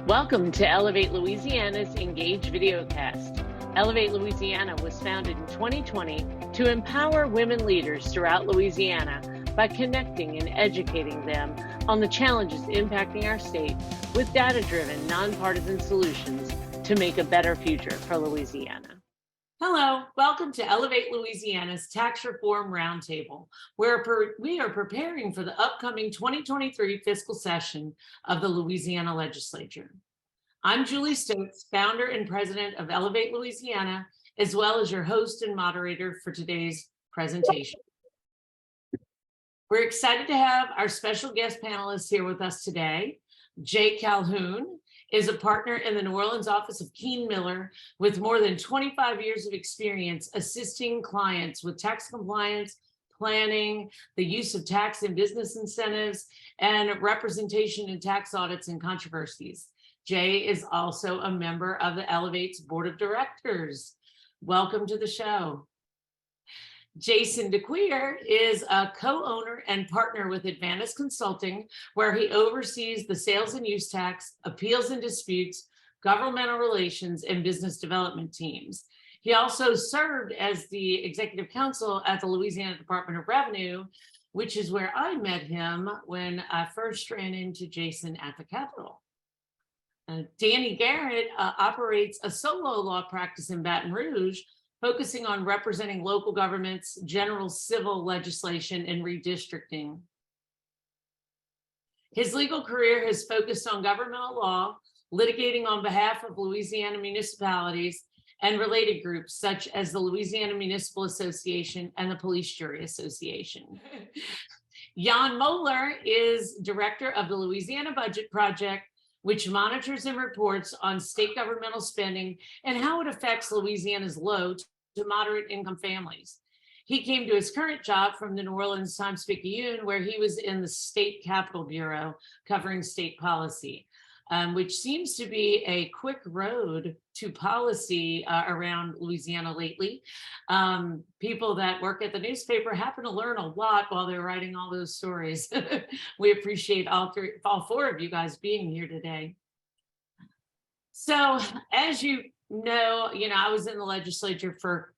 Welcome to Ellevate Louisiana's Engage videocast. Ellevate Louisiana was founded in 2020 to empower women leaders throughout Louisiana by connecting and educating them on the challenges impacting our state with data-driven, nonpartisan solutions to make a better future for Louisiana. Hello, welcome to Ellevate Louisiana's Tax Reform Roundtable, where we are preparing for the upcoming 2023 fiscal session of the Louisiana Legislature. I'm Julie Stokes, founder and president of Ellevate Louisiana, as well as your host and moderator for today's presentation. We're excited to have our special guest panelists here with us today. Jaye Calhoun is a partner in the New Orleans office of Keene Miller with more than 25 years of experience assisting clients with tax compliance, planning, the use of tax and business incentives, and representation in tax audits and controversies. Jaye is also a member of the Ellevate's board of directors. Welcome to the show. Jason DeCuir is a co-owner and partner with Advantis Consulting, where he oversees the sales and use tax, appeals and disputes, governmental relations, and business development teams. He also served as the executive counsel at the Louisiana Department of Revenue, which is where I met him when I first ran into Jason at the Capitol. Dannie Garrett operates a solo law practice in Baton Rouge, focusing on representing local governments, general civil legislation, and redistricting. His legal career has focused on governmental law, litigating on behalf of Louisiana municipalities and related groups such as the Louisiana Municipal Association and the Police Jury Association. Jan Moller is director of the Louisiana Budget Project, which monitors and reports on state governmental spending and how it affects Louisiana's low to moderate income families. He came to his current job from the New Orleans Times-Picayune, where he was in the State Capitol Bureau covering state policy, which seems to be a quick road to policy around Louisiana lately. People that work at the newspaper happen to learn a lot while they're writing all those stories. We appreciate all four of you guys being here today. So as you know, I was in the legislature for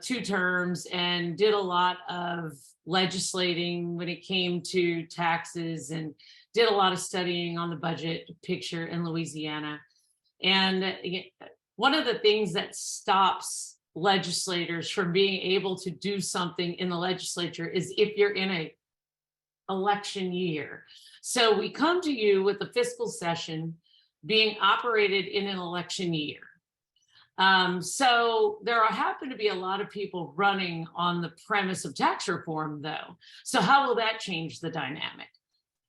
2 terms and did a lot of legislating when it came to taxes and did a lot of studying on the budget picture in Louisiana. And one of the things that stops legislators from being able to do something in the legislature is if you're in an election year. So we come to you with the fiscal session being operated in an election year. So there happen to be a lot of people running on the premise of tax reform, though. So how will that change the dynamic?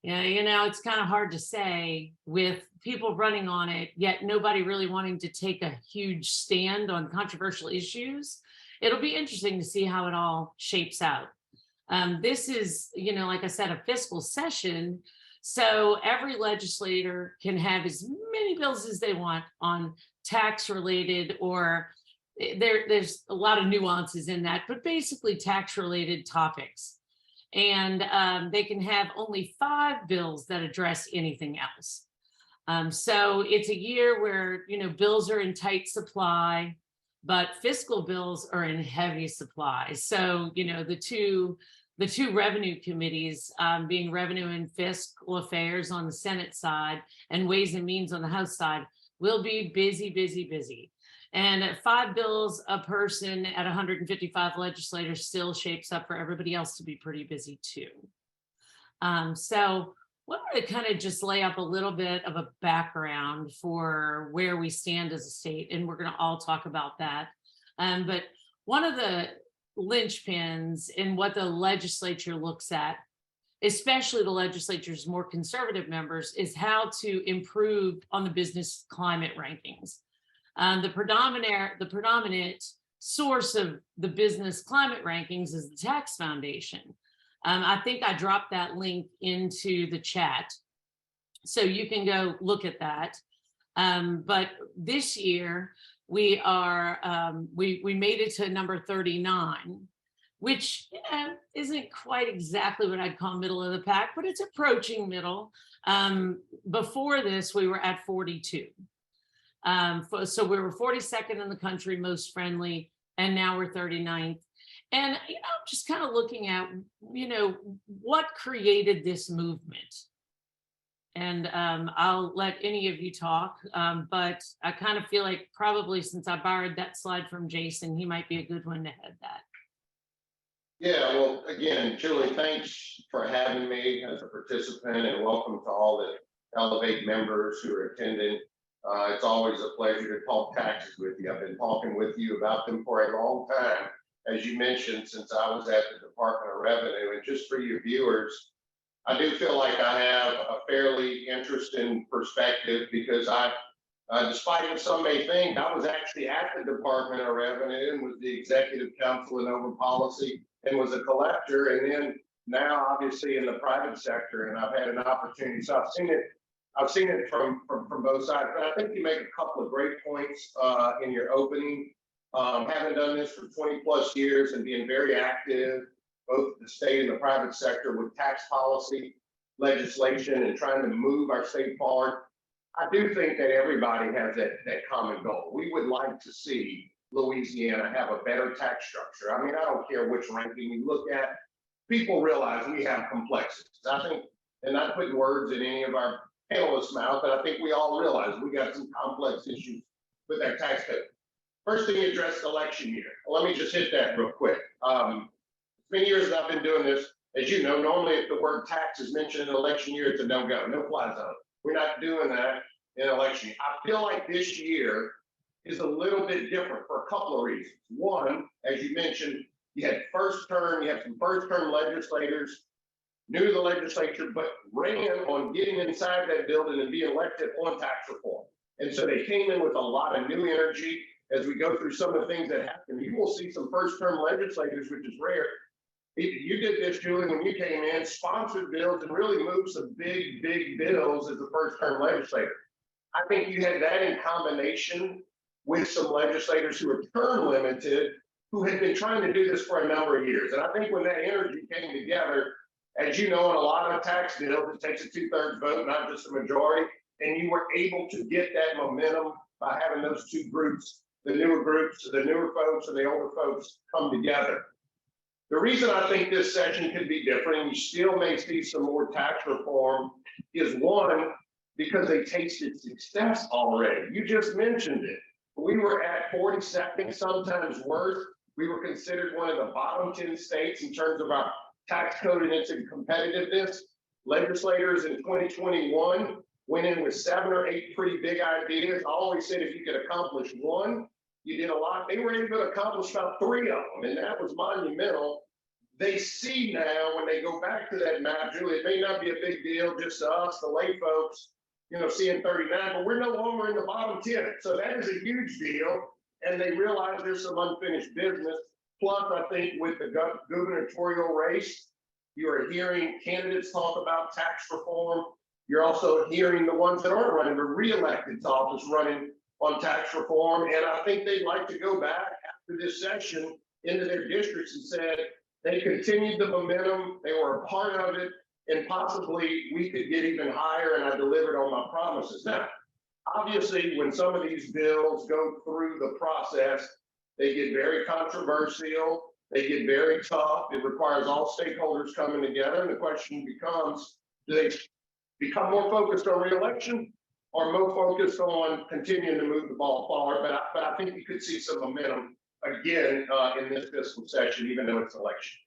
Yeah, it's kind of hard to say with people running on it, yet nobody really wanting to take a huge stand on controversial issues. It'll be interesting to see how it all shapes out. This is, like I said, a fiscal session. So every legislator can have as many bills as they want on tax related, or there's a lot of nuances in that, but basically tax related topics. And they can have only 5 bills that address anything else. So it's a year where, bills are in tight supply, but fiscal bills are in heavy supply. So, the two revenue committees, being Revenue and Fiscal Affairs on the Senate side and Ways and Means on the House side, will be busy, busy, busy. And at 5 bills a person at 155 legislators still shapes up for everybody else to be pretty busy too. So I want to kind of just lay up a little bit of a background for where we stand as a state, and we're going to all talk about that. But one of the linchpins in what the legislature looks at, especially the legislature's more conservative members, is how to improve on the business climate rankings. The predominant source of the business climate rankings is the Tax Foundation. I think I dropped that link into the chat, so you can go look at that. But this year we are we made it to number 39. which isn't quite exactly what I'd call middle of the pack, but it's approaching middle. Before this, we were at 42. So we were 42nd in the country, most friendly, and now we're 39th. And, I'm just kind of looking at, what created this movement. And I'll let any of you talk, but I kind of feel like probably since I borrowed that slide from Jason, he might be a good one to head that. Yeah, well, again, Julie, thanks for having me as a participant, and welcome to all the Ellevate members who are attending. It's always a pleasure to talk taxes with you. I've been talking with you about them for a long time, as you mentioned, since I was at the Department of Revenue. And just for your viewers, I do feel like I have a fairly interesting perspective, because despite what some may think, I was actually at the Department of Revenue and was the executive counsel and over policy and was a collector, and then now obviously in the private sector, and I've had an opportunity. So I've seen it from both sides. But I think you make a couple of great points in your opening. Having done this for 20 plus years and being very active, both the state and the private sector, with tax policy legislation and trying to move our state forward, I do think that everybody has that common goal. We would like to see Louisiana have a better tax structure. I mean, I don't care which ranking you look at, people realize we have complexities. I think, and not putting words in any of our panelists' mouth, but I think we all realize we got some complex issues with our tax code. First thing you addressed, election year. Well, let me just hit that real quick. It's been years that I've been doing this. As you know, normally if the word tax is mentioned in election year, it's a no-go, no-fly zone. We're not doing that in election year. I feel like this year is a little bit different for a couple of reasons. One, as you mentioned, you had some first-term legislators, new to the legislature, but ran on getting inside that building and being elected on tax reform. And so they came in with a lot of new energy. As we go through some of the things that happen, you will see some first-term legislators, which is rare. You did this, Julie, when you came in, sponsored bills and really moved some big bills as a first-term legislator. I think you had that in combination with some legislators who were term limited, who had been trying to do this for a number of years. And I think when that energy came together, as you know, in a lot of tax bills, it takes a 2/3 vote, not just a majority. And you were able to get that momentum by having those two groups, the newer folks and the older folks, come together. The reason I think this session could be different, and you still may see some more tax reform, is one, because they tasted success already. You just mentioned it. We were at 42nd, sometimes worse. We were considered one of the bottom 10 states in terms of our tax code and its competitiveness. Legislators in 2021 went in with 7 or 8 pretty big ideas. I always said if you could accomplish one, you did a lot. They were able to accomplish about 3 of them, and that was monumental. They see now, when they go back to that map, Julie, it may not be a big deal just to us, the lay folks, seeing 39, but we're no longer in the bottom 10. So that is a huge deal. And they realize there's some unfinished business. Plus, I think with the gubernatorial race, you are hearing candidates talk about tax reform. You're also hearing the ones that aren't running, the re-elected office running on tax reform. And I think they'd like to go back after this session into their districts and said they continued the momentum, they were a part of it, and possibly we could get even higher, and I delivered on my promises. Now, obviously, when some of these bills go through the process, they get very controversial, they get very tough. It requires all stakeholders coming together, and the question becomes, do they become more focused on re-election or more focused on continuing to move the ball forward? But I think you could see some momentum again in this fiscal session, even though it's election.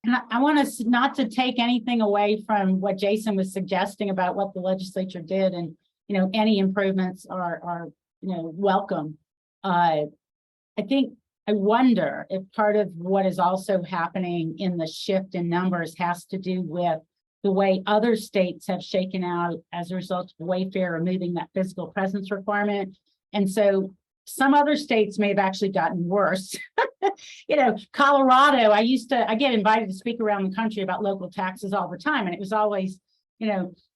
And I want us not to take anything away from what Jason was suggesting about what the legislature did, and any improvements are welcome. I wonder if part of what is also happening in the shift in numbers has to do with the way other states have shaken out as a result of Wayfair removing that physical presence requirement. And so some other states may have actually gotten worse. Colorado, I get invited to speak around the country about local taxes all the time. And it was always,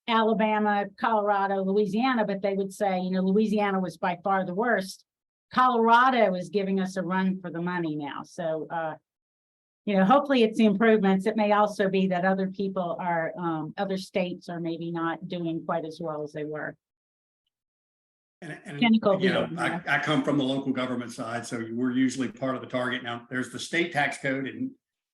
Alabama, Colorado, Louisiana, but they would say, Louisiana was by far the worst. Colorado is giving us a run for the money now. So hopefully it's the improvements. It may also be that other people are, other states are maybe not doing quite as well as they were. And Kenny Colby, I come from the local government side, so we're usually part of the target. Now, there's the state tax code, and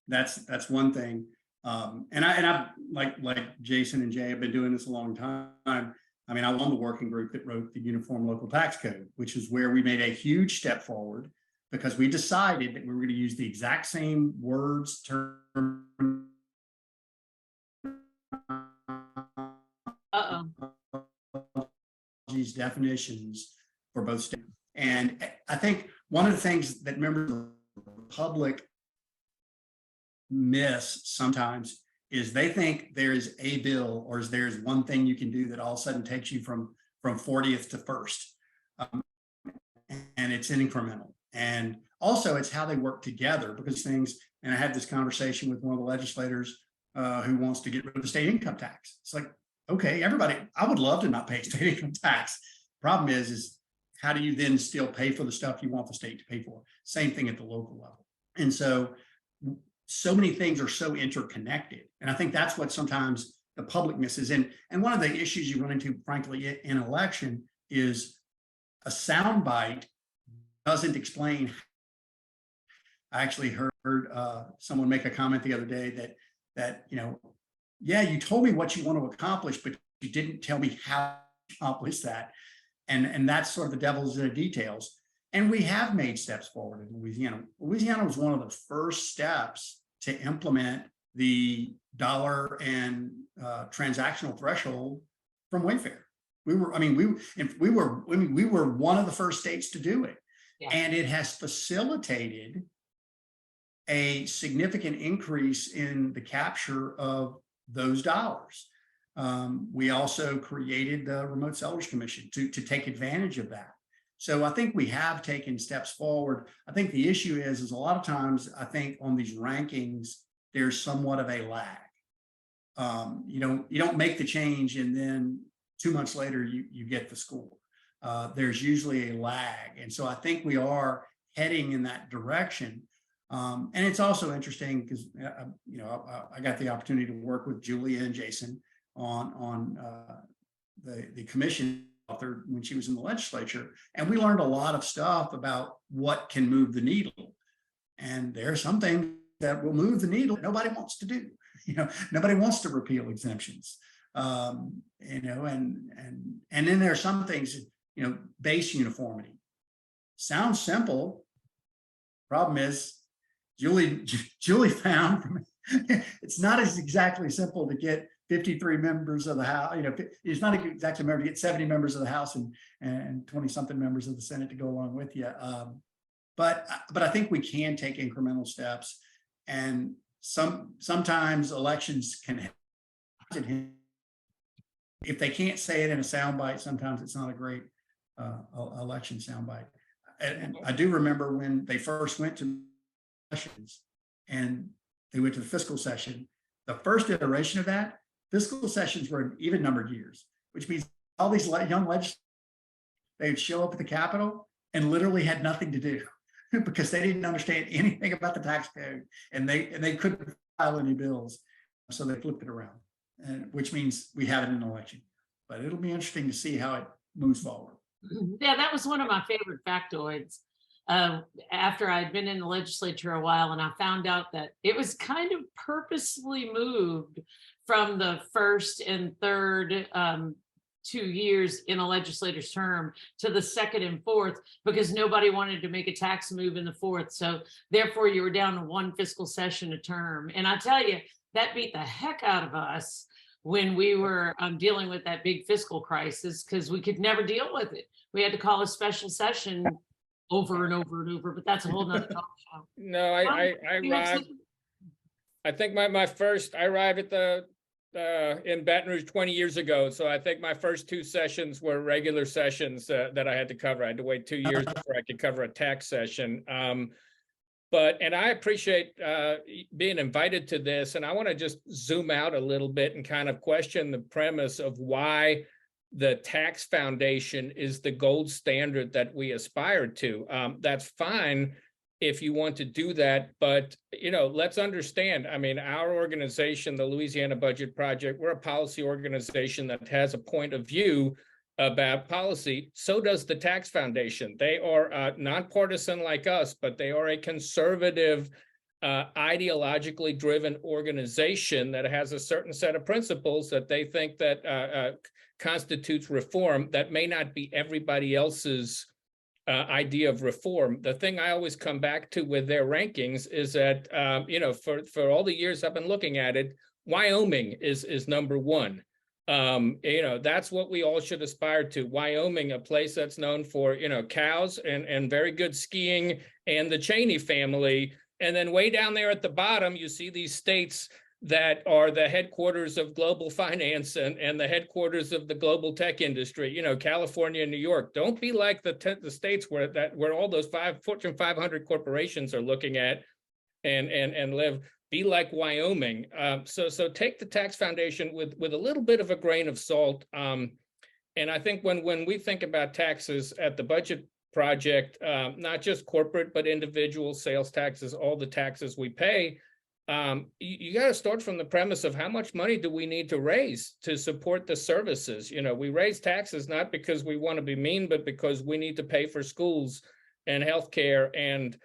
that's one thing. And I like Jason and Jay have been doing this a long time. I mean, I won the working group that wrote the Uniform Local Tax Code, which is where we made a huge step forward because we decided that we were going to use the exact same words, terms, these definitions for both states. And I think one of the things that members of the public miss sometimes is they think there's a bill or there's one thing you can do that all of a sudden takes you from 40th to first. And it's incremental. And also it's how they work together because things, and I had this conversation with one of the legislators who wants to get rid of the state income tax. It's like, okay, everybody, I would love to not pay state income tax. Problem is how do you then still pay for the stuff you want the state to pay for? Same thing at the local level. And so many things are so interconnected. And I think that's what sometimes the public misses. And one of the issues you run into, frankly, in an election is a soundbite doesn't explain. I actually heard someone make a comment the other day that yeah, you told me what you want to accomplish, but you didn't tell me how to accomplish that. And that's sort of the devil's in the details. And we have made steps forward in Louisiana. Louisiana was one of the first steps to implement the dollar and transactional threshold from Wayfair. We were one of the first states to do it. Yeah. And it has facilitated a significant increase in the capture of those dollars. We also created the Remote Sellers Commission to take advantage of that. So I think we have taken steps forward. I think the issue is a lot of times, I think on these rankings, there's somewhat of a lag. You don't make the change and then 2 months later you get the score. There's usually a lag. And so I think we are heading in that direction. And it's also interesting because, I got the opportunity to work with Julie and Jason on the commission author when she was in the legislature. And we learned a lot of stuff about what can move the needle. And there are some things that will move the needle that nobody wants to do. Nobody wants to repeal exemptions. And then there are some things, base uniformity. Sounds simple. Problem is, Julie found it's not as exactly simple to get 53 members of the House. It's not exactly to get 70 members of the House and 20 something members of the Senate to go along with you. But I think we can take incremental steps, and sometimes elections can happen. If they can't say it in a soundbite, sometimes it's not a great election soundbite. And I do remember when they first went to sessions and they went to the fiscal session, the first iteration of that, fiscal sessions were in even numbered years, which means all these young legislators, they would show up at the Capitol and literally had nothing to do because they didn't understand anything about the tax code and they couldn't file any bills. So they flipped it around, which means we have it in an election. But it'll be interesting to see how it moves forward. Yeah, that was one of my favorite factoids. After I'd been in the legislature a while, and I found out that it was kind of purposely moved from the first and third 2 years in a legislator's term to the second and fourth, because nobody wanted to make a tax move in the fourth. So therefore you were down to one fiscal session a term. And I tell you, that beat the heck out of us when we were dealing with that big fiscal crisis, because we could never deal with it. We had to call a special session over and over and over, but that's a whole nother talk show. No, I arrived. I think I arrived at in Baton Rouge 20 years ago. So I think my first 2 sessions were regular sessions that I had to cover. I had to wait 2 years before I could cover a tax session. And I appreciate being invited to this. And I want to just zoom out a little bit and kind of question the premise of why the tax foundation is the gold standard that we aspire to. That's fine. if you want to do that. But, let's understand, I mean, our organization, the Louisiana Budget Project, we're a policy organization that has a point of view about policy. So does the Tax Foundation. They are nonpartisan like us, but they are a conservative, ideologically driven organization that has a certain set of principles that they think that constitutes reform that may not be everybody else's idea of reform. The thing I always come back to with their rankings is that, for all the years I've been looking at it, Wyoming is number one. That's what we all should aspire to. Wyoming, a place that's known for, cows and very good skiing, and the Cheney family. And then way down there at the bottom, you see these states that are the headquarters of global finance and the headquarters of the global tech industry, California and New York. Don't be like the states where all those Fortune 500 corporations are looking at and live. Be like Wyoming. So take the Tax Foundation with a little bit of a grain of salt. And I think when we think about taxes at the Budget Project, not just corporate, but individual sales taxes, all the taxes we pay, you got to start from the premise of how much money do we need to raise to support the services. We raise taxes not because we want to be mean, but because we need to pay for schools and healthcare and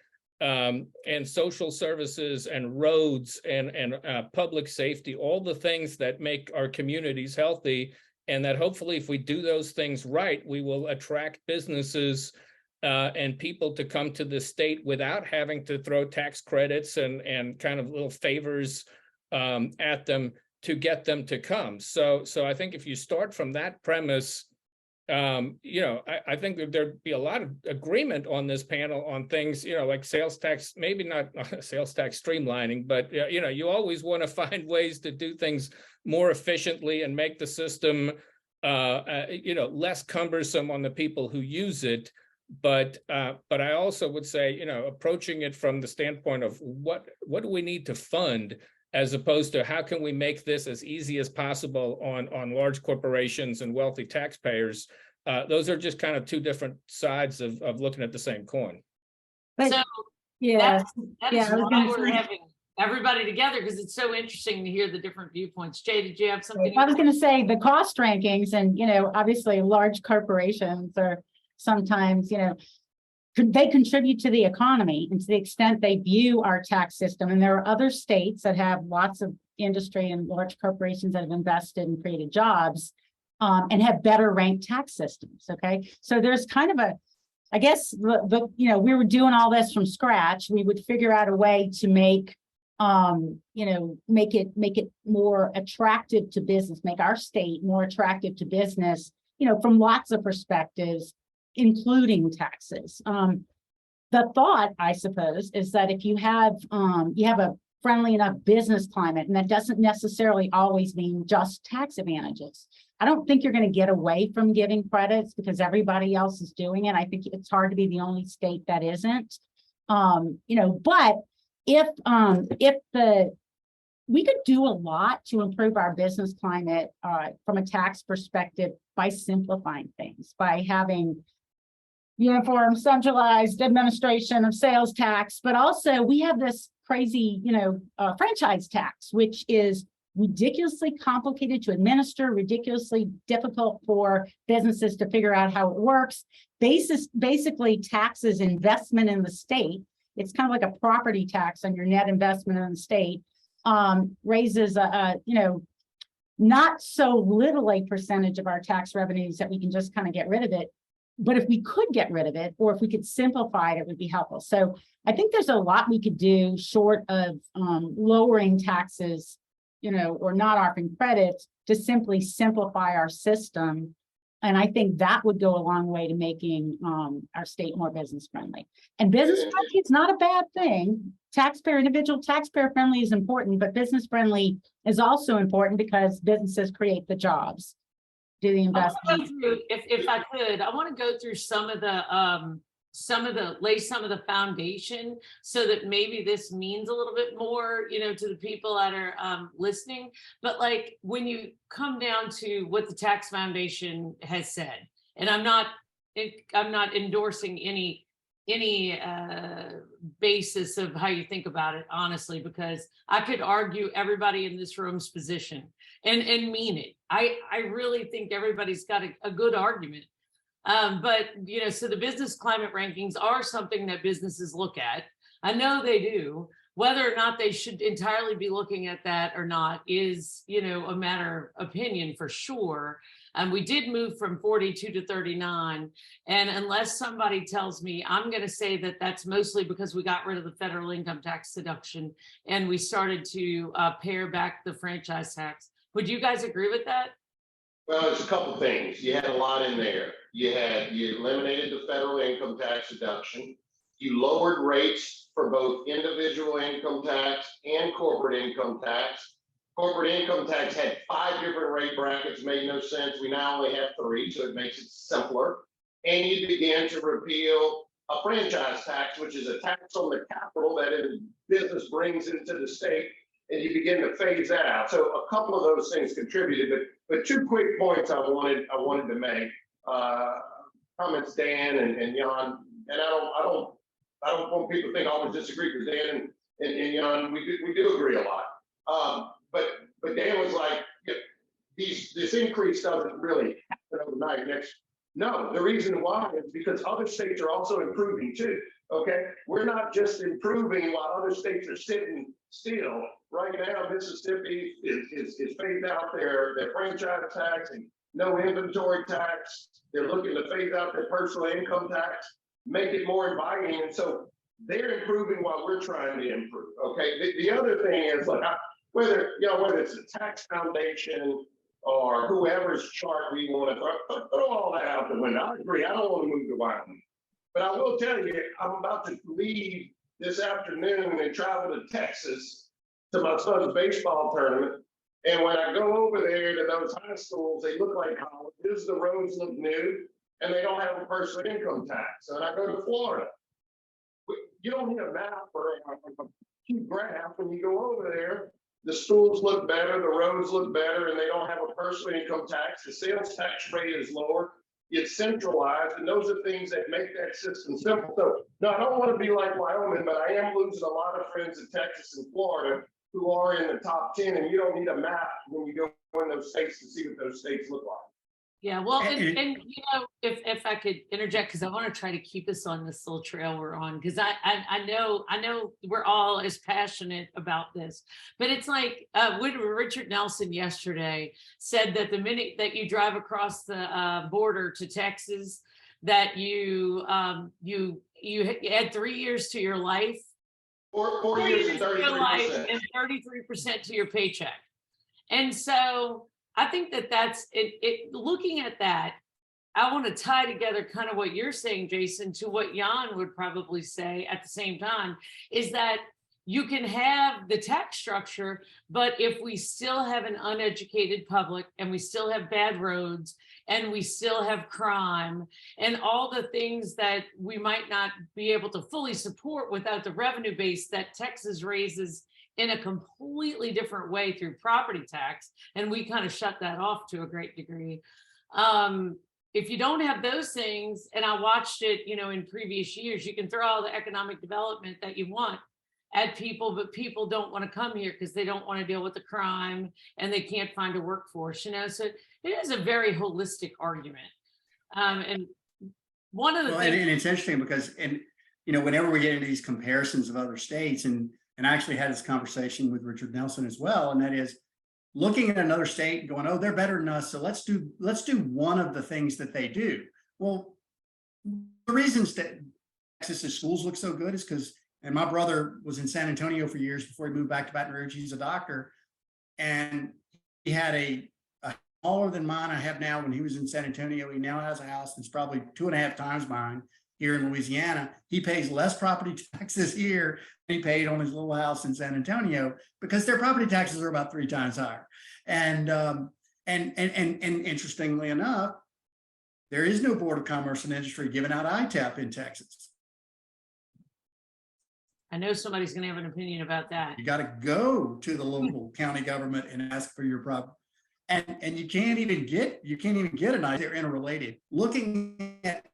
social services and roads and public safety, all the things that make our communities healthy. And that hopefully if we do those things right, we will attract businesses and people to come to the state without having to throw tax credits and kind of little favors at them to get them to come. So I think if you start from that premise, I think that there'd be a lot of agreement on this panel on things, like sales tax, maybe not sales tax streamlining, but, you always want to find ways to do things more efficiently and make the system, less cumbersome on the people who use it. But I also would say, approaching it from the standpoint of what do we need to fund, as opposed to how can we make this as easy as possible on large corporations and wealthy taxpayers. Those are just kind of two different sides of looking at the same coin. But, So yeah, that's why we're having everybody together, because it's so interesting to hear the different viewpoints. Jay, did you have something? I was going to say the cost rankings, and obviously large corporations are sometimes, they contribute to the economy, and to the extent they view our tax system. And there are other states that have lots of industry and large corporations that have invested and created jobs and have better ranked tax systems. Okay, so there's kind of I guess we were doing all this from scratch. We would figure out a way to make it more attractive to business, make our state more attractive to business, from lots of perspectives, including taxes. The thought, I suppose, is that if you have a friendly enough business climate, and that doesn't necessarily always mean just tax advantages. I don't think you're going to get away from giving credits because everybody else is doing it. I think it's hard to be the only state that isn't. But we could do a lot to improve our business climate from a tax perspective by simplifying things, by having uniform, centralized administration of sales tax. But also we have this crazy, franchise tax, which is ridiculously complicated to administer, ridiculously difficult for businesses to figure out how it works. Basically taxes investment in the state. It's kind of like a property tax on your net investment in the state. Raises not so little a percentage of our tax revenues that we can just kind of get rid of it. But if we could get rid of it, or if we could simplify it, it would be helpful. So I think there's a lot we could do short of lowering taxes, or not offering credits, to simply simplify our system. And I think that would go a long way to making our state more business friendly. And business friendly is not a bad thing. Individual taxpayer friendly is important, but business friendly is also important because businesses create the jobs. Do the investment. If I could, I want to go through lay some of the foundation so that maybe this means a little bit more, to the people that are listening. But like when you come down to what the Tax Foundation has said, and I'm not endorsing any basis of how you think about it, honestly, because I could argue everybody in this room's position and mean it. I really think everybody's got a good argument. But, you know, so the business climate rankings are something that businesses look at. I know they do. Whether or not they should entirely be looking at that or not is, you know, a matter of opinion for sure. And we did move from 42 to 39. And unless somebody tells me, I'm going to say that that's mostly because we got rid of the federal income tax deduction and we started to pare back the franchise tax. Would you guys agree with that? Well, it's a couple things. You had a lot in there. You eliminated the federal income tax deduction. You lowered rates for both individual income tax and corporate income tax. Corporate income tax had 5 different rate brackets, made no sense. We now only have 3, so it makes it simpler. And you began to repeal a franchise tax, which is a tax on the capital that a business brings into the state, and you begin to phase that out. So a couple of those things contributed, but 2 quick points I wanted to make. Comments Dan and Jan, and I don't want people to think I always disagree, because Dan and Jan, we do agree a lot. But Dan was like, yeah, this increase doesn't really happen overnight. No, the reason why is because other states are also improving too. Okay, we're not just improving while other states are sitting still. Right now, Mississippi is phased out their franchise tax and no inventory tax. They're looking to phase out their personal income tax, make it more inviting, and so they're improving while we're trying to improve. Okay, the other thing is, like, whether it's a tax foundation or whoever's chart we want to throw all that out the window. I agree. I don't want to move to Wyoming, but I will tell you, I'm about to leave this afternoon and travel to Texas to my son's baseball tournament. And when I go over there to those high schools, they look like colleges. The roads look new, and they don't have a personal income tax. And I go to Florida. You don't need a map or a cute graph when you go over there. The schools look better, the roads look better, and they don't have a personal income tax. The sales tax rate is lower. It's centralized, and those are things that make that system simple. So, no, I don't want to be like Wyoming, but I am losing a lot of friends in Texas and Florida who are in the top 10, and you don't need a map when you go in those states to see what those states look like. Yeah, well, and you know, if I could interject, because I want to try to keep us on this little trail we're on, because I know we're all as passionate about this, but it's like when Richard Nelson yesterday said that the minute that you drive across the border to Texas, that you add 3 years to your life, 4 years and 33%, and 33% to your paycheck, and so. I think that's it. Looking at that, I want to tie together kind of what you're saying, Jason, to what Jan would probably say at the same time, is that you can have the tax structure, but if we still have an uneducated public and we still have bad roads and we still have crime and all the things that we might not be able to fully support without the revenue base that Texas raises in a completely different way through property tax, and we kind of shut that off to a great degree. If you don't have those things, and I watched it, you know, in previous years, you can throw all the economic development that you want at people, but people don't want to come here because they don't want to deal with the crime and they can't find a workforce, you know, so it is a very holistic argument. And one of the things- and it's interesting because, and you know, whenever we get into these comparisons of other states, and I actually had this conversation with Richard Nelson as well, and that is looking at another state and going, oh, they're better than us, so let's do one of the things that they do. Well, the reasons that Texas's schools look so good is because, and my brother was in San Antonio for years before he moved back to Baton Rouge. He's a doctor, and he had a smaller than mine I have now. When he was in San Antonio, he now has a house that's probably 2.5 times mine here in Louisiana. He pays less property taxes here than he paid on his little house in San Antonio because their property taxes are about 3 times higher. And interestingly enough, there is no Board of Commerce and Industry giving out ITAP in Texas. I know somebody's going to have an opinion about that. You got to go to the local county government and ask for your property. And you can't even get an ITAP. They're interrelated. Looking at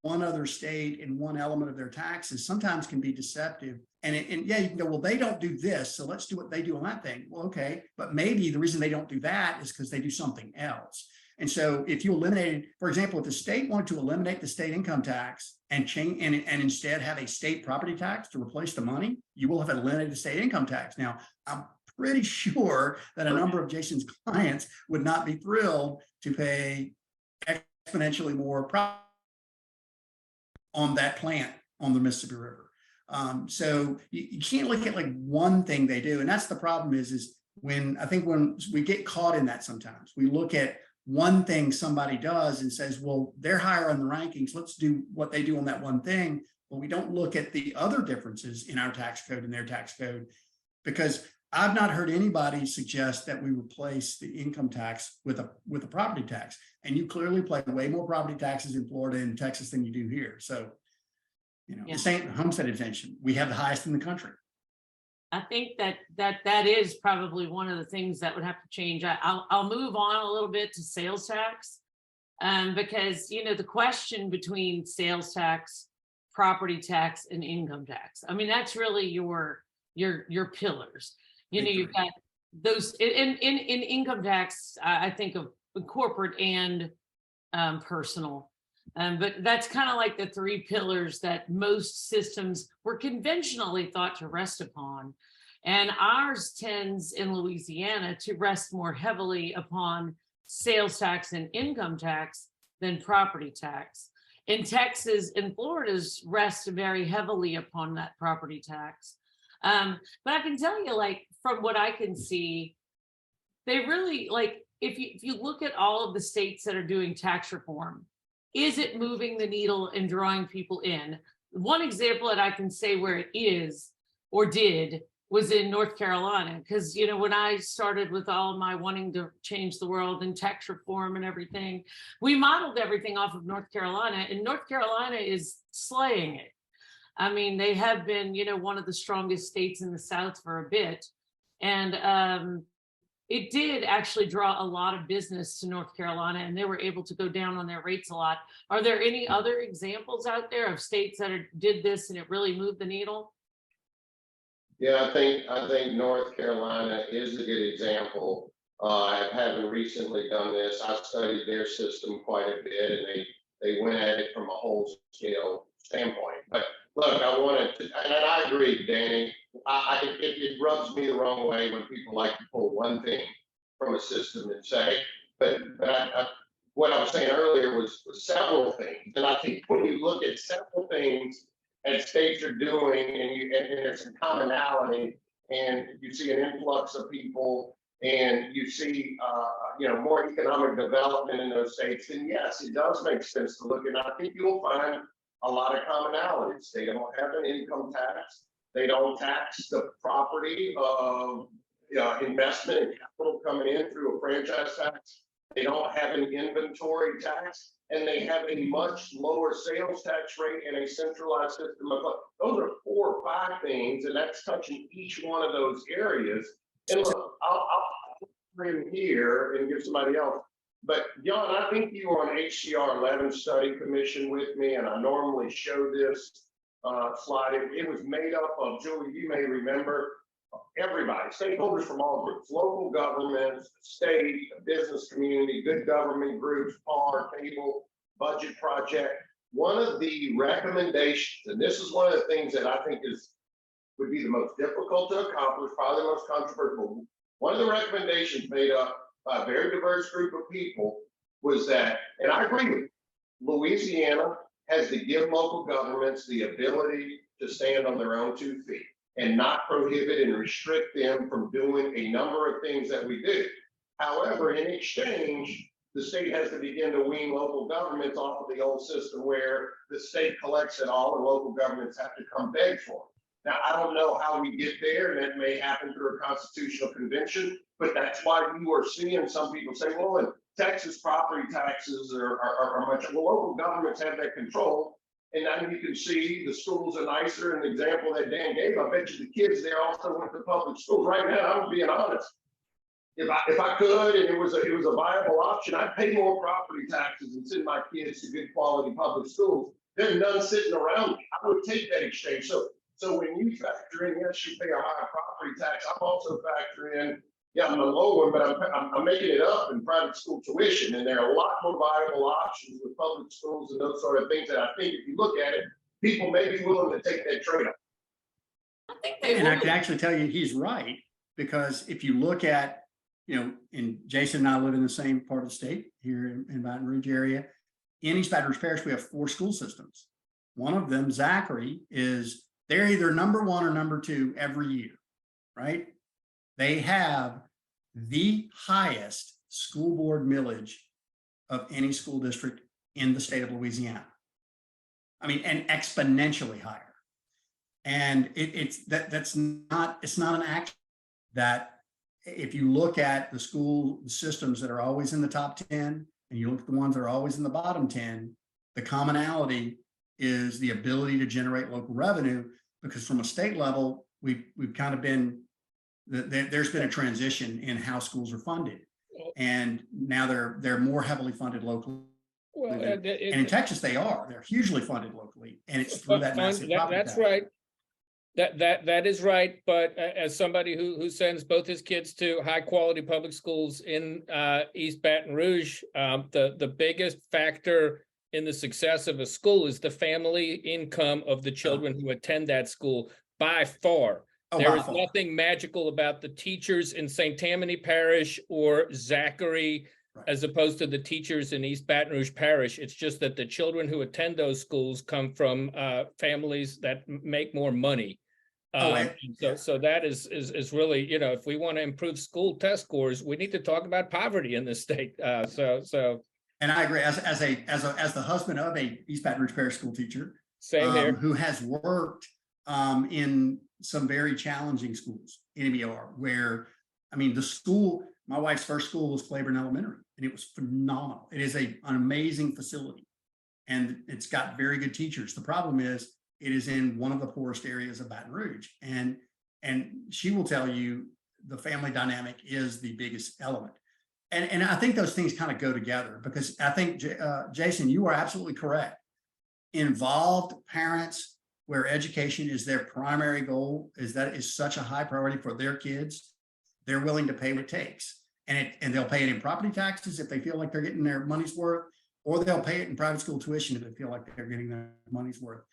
one other state in one element of their taxes sometimes can be deceptive. And yeah, you can go, well, they don't do this, so let's do what they do on that thing. Well, okay, but maybe the reason they don't do that is because they do something else. And so if you eliminated, for example, if the state wanted to eliminate the state income tax and change and instead have a state property tax to replace the money, you will have eliminated the state income tax. Now, I'm pretty sure that a number of Jason's clients would not be thrilled to pay exponentially more profit on that plant on the Mississippi River. So you can't look at like one thing they do. And that's the problem is when we get caught in that sometimes, we look at one thing somebody does and says, well, they're higher on the rankings, let's do what they do on that one thing. But we don't look at the other differences in our tax code and their tax code, because I've not heard anybody suggest that we replace the income tax with a property tax. And you clearly pay way more property taxes in Florida and Texas than you do here. So, the same homestead exemption, we have the highest in the country. I think that is probably one of the things that would have to change. I'll move on a little bit to sales tax, because the question between sales tax, property tax, and income tax. I mean, that's really your pillars. You've got those in income tax. I think of corporate and personal. But that's kind of like the three pillars that most systems were conventionally thought to rest upon. And ours tends in Louisiana to rest more heavily upon sales tax and income tax than property tax. In Texas and Florida's rest very heavily upon that property tax. But I can tell you, like, from what I can see, they really, like, if you look at all of the states that are doing tax reform, is it moving the needle and drawing people in? One example that I can say where it is or did was in North Carolina, because when I started with all of my wanting to change the world and tax reform and everything, we modeled everything off of North Carolina, and North Carolina is slaying it. I mean, they have been, one of the strongest states in the South for a bit, and it did actually draw a lot of business to North Carolina, and they were able to go down on their rates a lot. Are there any other examples out there of states that did this and it really moved the needle? Yeah, I think North Carolina is a good example. Having recently done this, I studied their system quite a bit, and they went at it from a whole scale standpoint. But look, I wanted to, and I agree, Danny. It rubs me the wrong way when people like to pull one thing from a system and say, but what I was saying earlier was several things. And I think when you look at several things that states are doing, and there's some commonality, and you see an influx of people, and you see more economic development in those states, then yes, it does make sense to look at. I think you'll find a lot of commonalities. They don't have an income tax. They don't tax the property of investment and capital coming in through a franchise tax. They don't have an inventory tax, and they have a much lower sales tax rate and a centralized system of those are 4 or 5 things, and that's touching each one of those areas. And look, I'll bring here and give somebody else. But Jan, I think you were on HCR 11 study commission with me, and I normally show this slide. It was made up of, Julie, you may remember, everybody, stakeholders from all groups, local governments, state, business community, good government groups, PAR, table, budget project. One of the recommendations, and this is one of the things that I think would be the most difficult to accomplish, probably the most controversial. One of the recommendations made up by a very diverse group of people was that, and I agree with you, Louisiana has to give local governments the ability to stand on their own 2 feet and not prohibit and restrict them from doing a number of things that we do. However, in exchange, the state has to begin to wean local governments off of the old system where the state collects it all and local governments have to come beg for it. Now, I don't know how we get there, and it may happen through a constitutional convention, but that's why you are seeing some people say, well, in Texas, property taxes are much, well, local governments have that control. And then you can see the schools are nicer. And the example that Dan gave, I bet you the kids there also went to public schools. Right now, I'm being honest. If I could, and it was a viable option, I'd pay more property taxes and send my kids to good quality public schools. there's none sitting around me. I would take that exchange. So when you factor in, yes, you pay a higher property tax, I'm also factoring in, yeah, I'm a low one, but I'm making it up in private school tuition. And there are a lot more viable options with public schools and those sort of things that I think if you look at it, people may be willing to take that trade-off. I think they And I will. can actually tell you he's right, because if you look at, and Jason and I live in the same part of the state here in Baton Rouge area. In East Baton Rouge Parish, we have 4 school systems. One of them, Zachary, they're either number 1 or number 2 every year, right? They have the highest school board millage of any school district in the state of Louisiana. I mean, and exponentially higher. And it's not an action that, if you look at the school systems that are always in the top 10, and you look at the ones that are always in the bottom 10, the commonality is the ability to generate local revenue, because from a state level, we've kind of been, there's been a transition in how schools are funded. And now they're more heavily funded locally. Well, And in Texas, they're hugely funded locally, and it's through that massive property that's tax. right. That is right. But as somebody who sends both his kids to high quality public schools in East Baton Rouge, the biggest factor in the success of a school is the family income of the children who attend that school by far. There is nothing magical about the teachers in St. Tammany Parish or Zachary, Right. as opposed to the teachers in East Baton Rouge Parish. It's just that the children who attend those schools come from families that make more money. So that is really, if we want to improve school test scores, we need to talk about poverty in this state. And I agree. As the husband of a East Baton Rouge Parish school teacher, same here, who has worked in some very challenging schools in MEOR, where, I mean, my wife's first school was Claiborne Elementary, and it was phenomenal. It is an amazing facility, and it's got very good teachers. The problem is, it is in one of the poorest areas of Baton Rouge, and she will tell you the family dynamic is the biggest element. And I think those things kind of go together, because I think, Jason, you are absolutely correct. Involved parents where education is their primary goal, is such a high priority for their kids. They're willing to pay what it takes, and they'll pay it in property taxes if they feel like they're getting their money's worth, or they'll pay it in private school tuition if they feel like they're getting their money's worth.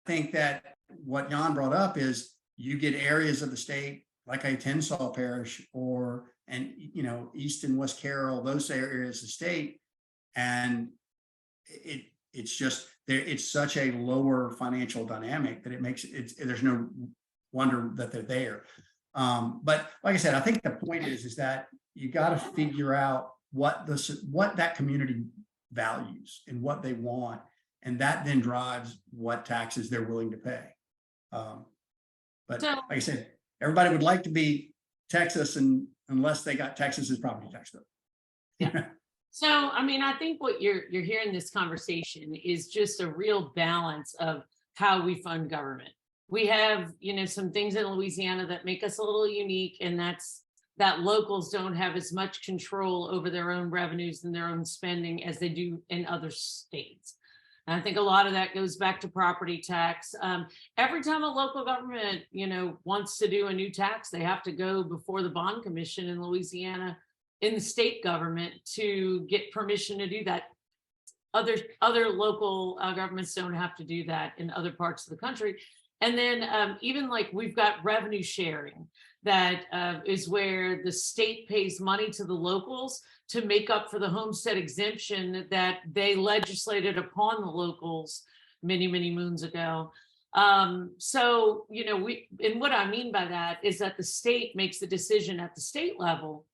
I think that what Jan brought up is, you get areas of the state like a Tensall Parish East and West Carroll, those areas of the state, and it's just there. It's such a lower financial dynamic that it makes there's no wonder that they're there. But like I said, I think the point is that you got to figure out what that community values and what they want, and that then drives what taxes they're willing to pay. But like I said, everybody would like to be Texas, and unless they got Texas's property tax bill. Yeah. So, I mean, I think what you're hearing this conversation is just a real balance of how we fund government. We have, some things in Louisiana that make us a little unique, and that's that locals don't have as much control over their own revenues and their own spending as they do in other states. And I think a lot of that goes back to property tax. Every time a local government, wants to do a new tax, they have to go before the bond commission in Louisiana, in the state government, to get permission to do that. Other local governments don't have to do that in other parts of the country. And then even like we've got revenue sharing, that is where the state pays money to the locals to make up for the homestead exemption that they legislated upon the locals many, many moons ago. So, and what I mean by that is that the state makes the decision at the state level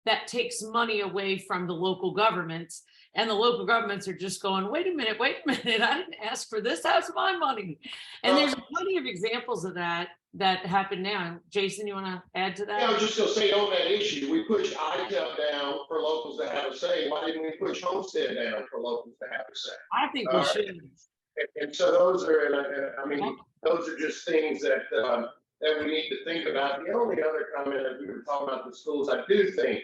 that takes money away from the local governments, and the local governments are just going, wait a minute, I didn't ask for this, how's my money? And there's plenty of examples of that happen now. Jason, you want to add to that? Yeah, I was just going to say, on that issue, we push ITEP down for locals to have a say. Why didn't we push homestead down for locals to have a say? I think we should. And so those are, those are just things that we need to think about. The only other comment, as we were talking about the schools, I do think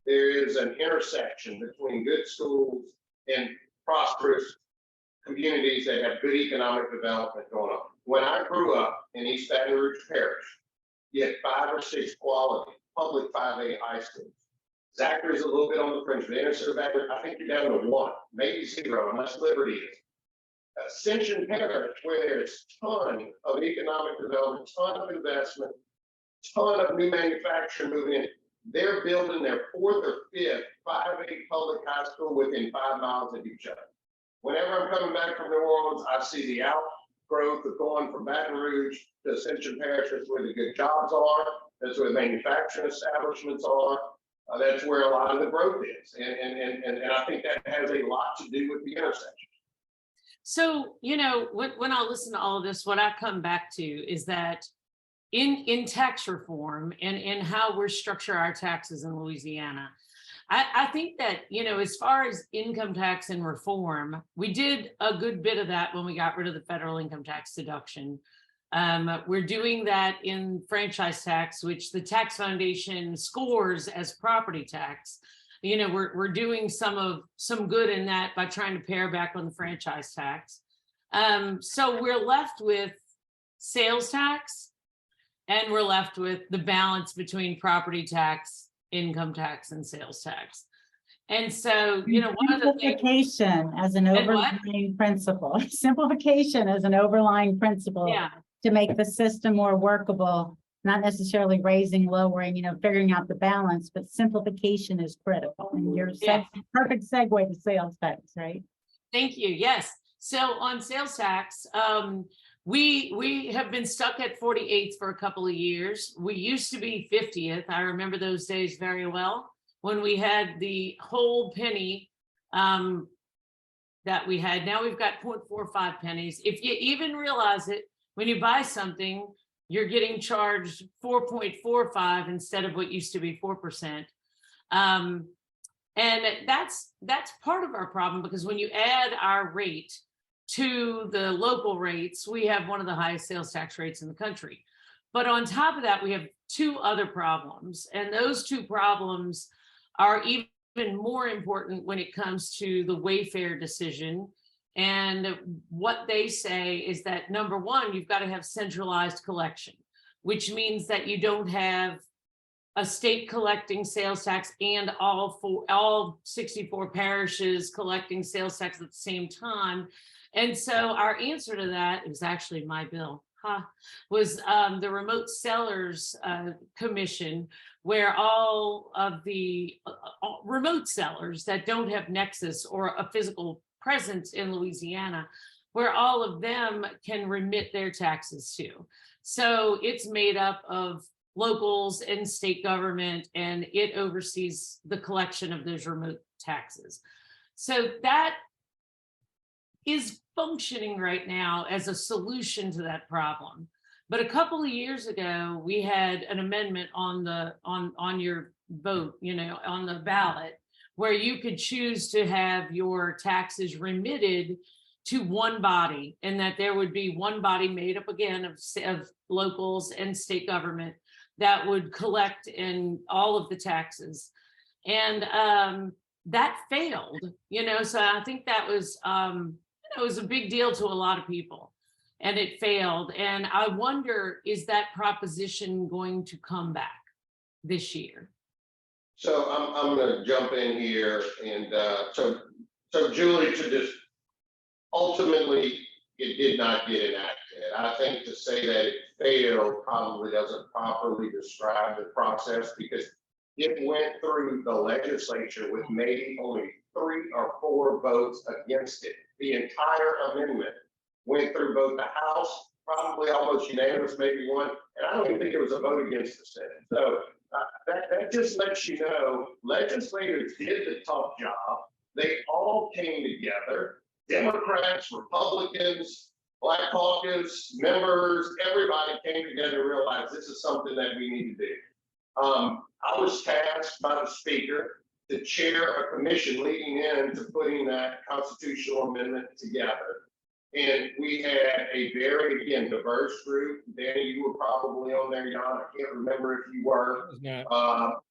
there is an intersection between good schools and prosperous communities that have good economic development going on. When I grew up in East Baton Rouge Parish, you had 5 or 6 quality public 5A high schools. Zachary's a little bit on the fringe, but inner city Baton Rouge, I think you're down to 1, maybe 0, unless Liberty is. Ascension Parish, where there's ton of economic development, ton of investment, ton of new manufacturing moving in. They're building their 4th or 5th 5A public high school within 5 miles of each other. Whenever I'm coming back from New Orleans, I see the outgrowth of going from Baton Rouge to Ascension Parish. That's where the good jobs are. That's where manufacturing establishments are. That's where a lot of the growth is. And I think that has a lot to do with the intersection. So, you know, when I listen to all of this, what I come back to is that in tax reform and in how we structure our taxes in Louisiana, I think that, you know, as far as income tax and reform, we did a good bit of that when we got rid of the federal income tax deduction. We're doing that in franchise tax, which the Tax Foundation scores as property tax. You know, we're doing some good in that by trying to pare back on the franchise tax. So we're left with sales tax, and we're left with the balance between property tax, income tax, and sales tax. And so, you know, one of the things— Simplification as an overlying principle. Simplification as an overlying principle. Yeah. To make the system more workable, not necessarily raising, lowering, you know, figuring out the balance, but simplification is critical. And you're perfect segue to sales tax, right? Thank you. Yes. So on sales tax, we have been stuck at 48th for a couple of years. We used to be 50th. I remember those days very well when we had the whole penny that we had. Now we've got 0.45 pennies. If you even realize it, when you buy something, you're getting charged 4.45 instead of what used to be 4%. And that's part of our problem, because when you add our rate to the local rates, we have one of the highest sales tax rates in the country. But on top of that, we have 2 other problems. And those 2 problems are even more important when it comes to the Wayfair decision. And what they say is that, number one, you've got to have centralized collection, which means that you don't have a state collecting sales tax and all 64 parishes collecting sales tax at the same time. And so our answer to that, it was actually my bill, was the Remote Sellers Commission, where all of the remote sellers that don't have nexus or a physical presence in Louisiana, where all of them can remit their taxes to. So it's made up of locals and state government, and it oversees the collection of those remote taxes. So that is functioning right now as a solution to that problem. But a couple of years ago, we had an amendment on your vote, you know, on the ballot, where you could choose to have your taxes remitted to one body, and that there would be one body made up again of locals and state government that would collect in all of the taxes. And that failed, you know, so I think that was, it was a big deal to a lot of people, and it failed. And I wonder, is that proposition going to come back this year? So I'm going to jump in here, and so Julie, to just ultimately, it did not get enacted. I think to say that it failed probably doesn't properly describe the process, because it went through the legislature with maybe only 3 or 4 votes against it. The entire amendment went through both the House, probably almost unanimous, maybe 1, and I don't even think it was a vote against the Senate. So that just lets you know, legislators did the tough job. They all came together, Democrats, Republicans, Black Caucus, members, everybody came together and realized this is something that we need to do. I was tasked by the Speaker to chair a commission leading into putting that constitutional amendment together. And we had a very, again, diverse group. Danny, you were probably on there, Jan. I can't remember if you were.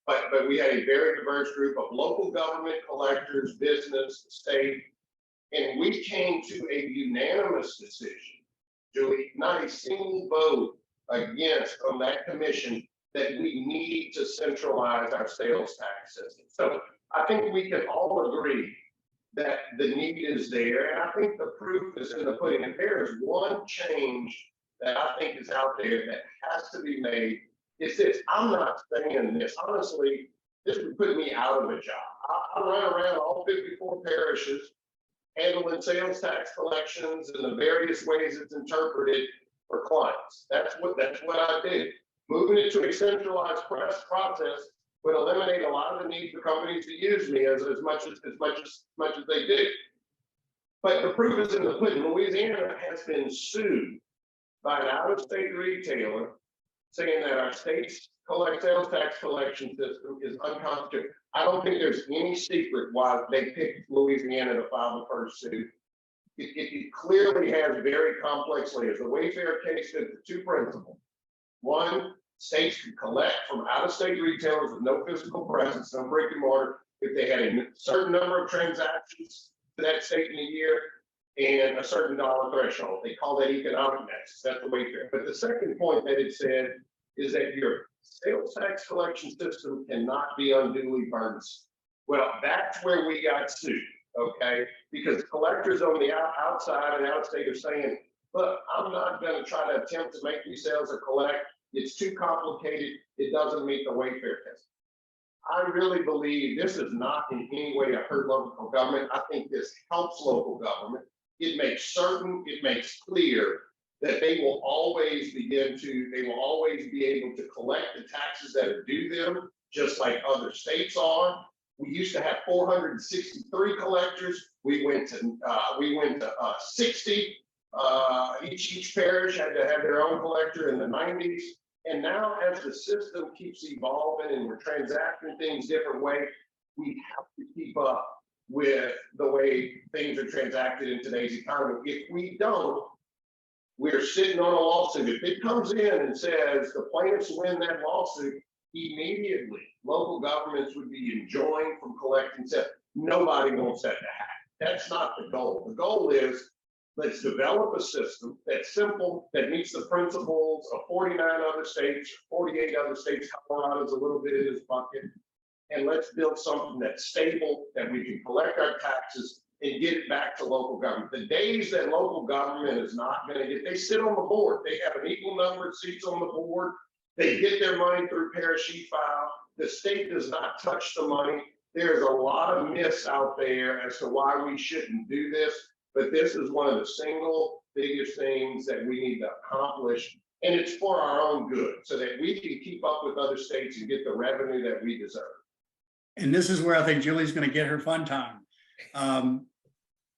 But we had a very diverse group of local government collectors, business, state, And we came to a unanimous decision, Julie, not a single vote against from that commission, that we need to centralize our sales tax system. So I think we can all agree that the need is there. And I think the proof is in the pudding. And there is one change that I think is out there that has to be made. It's this. I'm not saying this. Honestly, this would put me out of a job. I run around all 54 parishes handling sales tax collections in the various ways it's interpreted for clients. That's what I do. Moving it to a centralized process would eliminate a lot of the need for companies to use me as much as they do. But the proof is in the pudding. Louisiana has been sued by an out-of-state retailer saying that our state's sales tax collection system is unconstitutional. I don't think there's any secret why they picked Louisiana to file the first suit. It clearly has very complex layers. The Wayfair case has two principles. One, states can collect from out-of-state retailers with no physical presence, no brick and mortar, if they had a certain number of transactions to that state in a year and a certain dollar threshold. They call that economic nexus. That's the Wayfair. But the second point that it said is that your sales tax collection system cannot be unduly burdensome. Well, that's where we got sued, okay? Because collectors on the outside and out-of-state are saying, look, I'm not going to try to attempt to make these sales or collect. It's too complicated. It doesn't meet the Wayfair test. I really believe this is not in any way to hurt local government. I think this helps local government. It makes clear that they will always be able to collect the taxes that are due them, just like other states are. We used to have 463 collectors. We went to 60. Each parish had to have their own collector in the 90s. And now as the system keeps evolving and we're transacting things different way, we have to keep up with the way things are transacted in today's economy. If we don't, we're sitting on a lawsuit. If it comes in and says the plaintiffs win that lawsuit, immediately local governments would be enjoined from collecting sales. Nobody wants that to happen. That's not the goal. The goal is, let's develop a system that's simple, that meets the principles of 49 other states, 48 other states. Colorado's a little bit in this bucket. And let's build something that's stable, that we can collect our taxes and get it back to local government. The days that local government is not going to get, they sit on the board. They have an equal number of seats on the board. They get their money through parish e-file. The state does not touch the money. There's a lot of myths out there as to why we shouldn't do this. But this is one of the single biggest things that we need to accomplish. And it's for our own good so that we can keep up with other states and get the revenue that we deserve. And this is where I think Julie's going to get her fun time.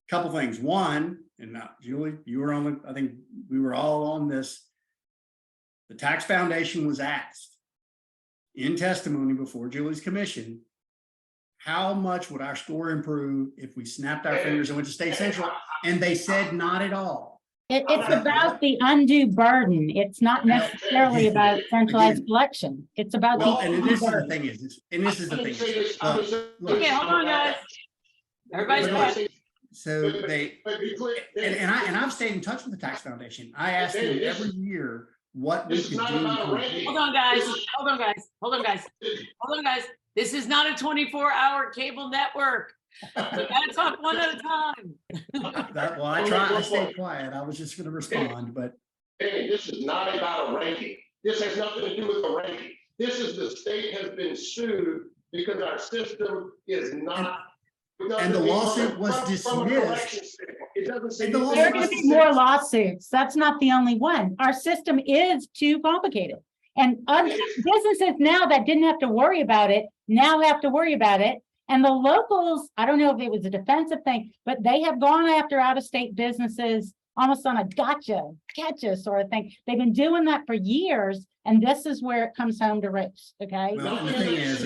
Couple things. One, and now Julie, you were on I think we were all on this. The Tax Foundation was asked in testimony before Julie's commission, how much would our score improve if we snapped our fingers and went to state central? And they said not at all. It's about the undue burden. It's not necessarily about centralized collection. It's about And this is the thing is, and this is the thing. Okay, hold on, guys. Everybody's quiet. So they, and I've stayed in touch with the Tax Foundation. I ask them every year what we could do. Hold on, guys. This is not a 24-hour cable network. We gotta talk one at a time. I stayed quiet. I was just going to respond, but hey, this is not about a ranking. This has nothing to do with the ranking. This is the state has been sued because our system is not. And the lawsuit was dismissed. It doesn't say there are going to be more lawsuits. That's not the only one. Our system is too complicated. And businesses now that didn't have to worry about it now have to worry about it. And the locals, I don't know if it was a defensive thing, but they have gone after out-of-state businesses almost on a gotcha sort of thing. They've been doing that for years, and this is where it comes home to roost. Okay. Well, the thing is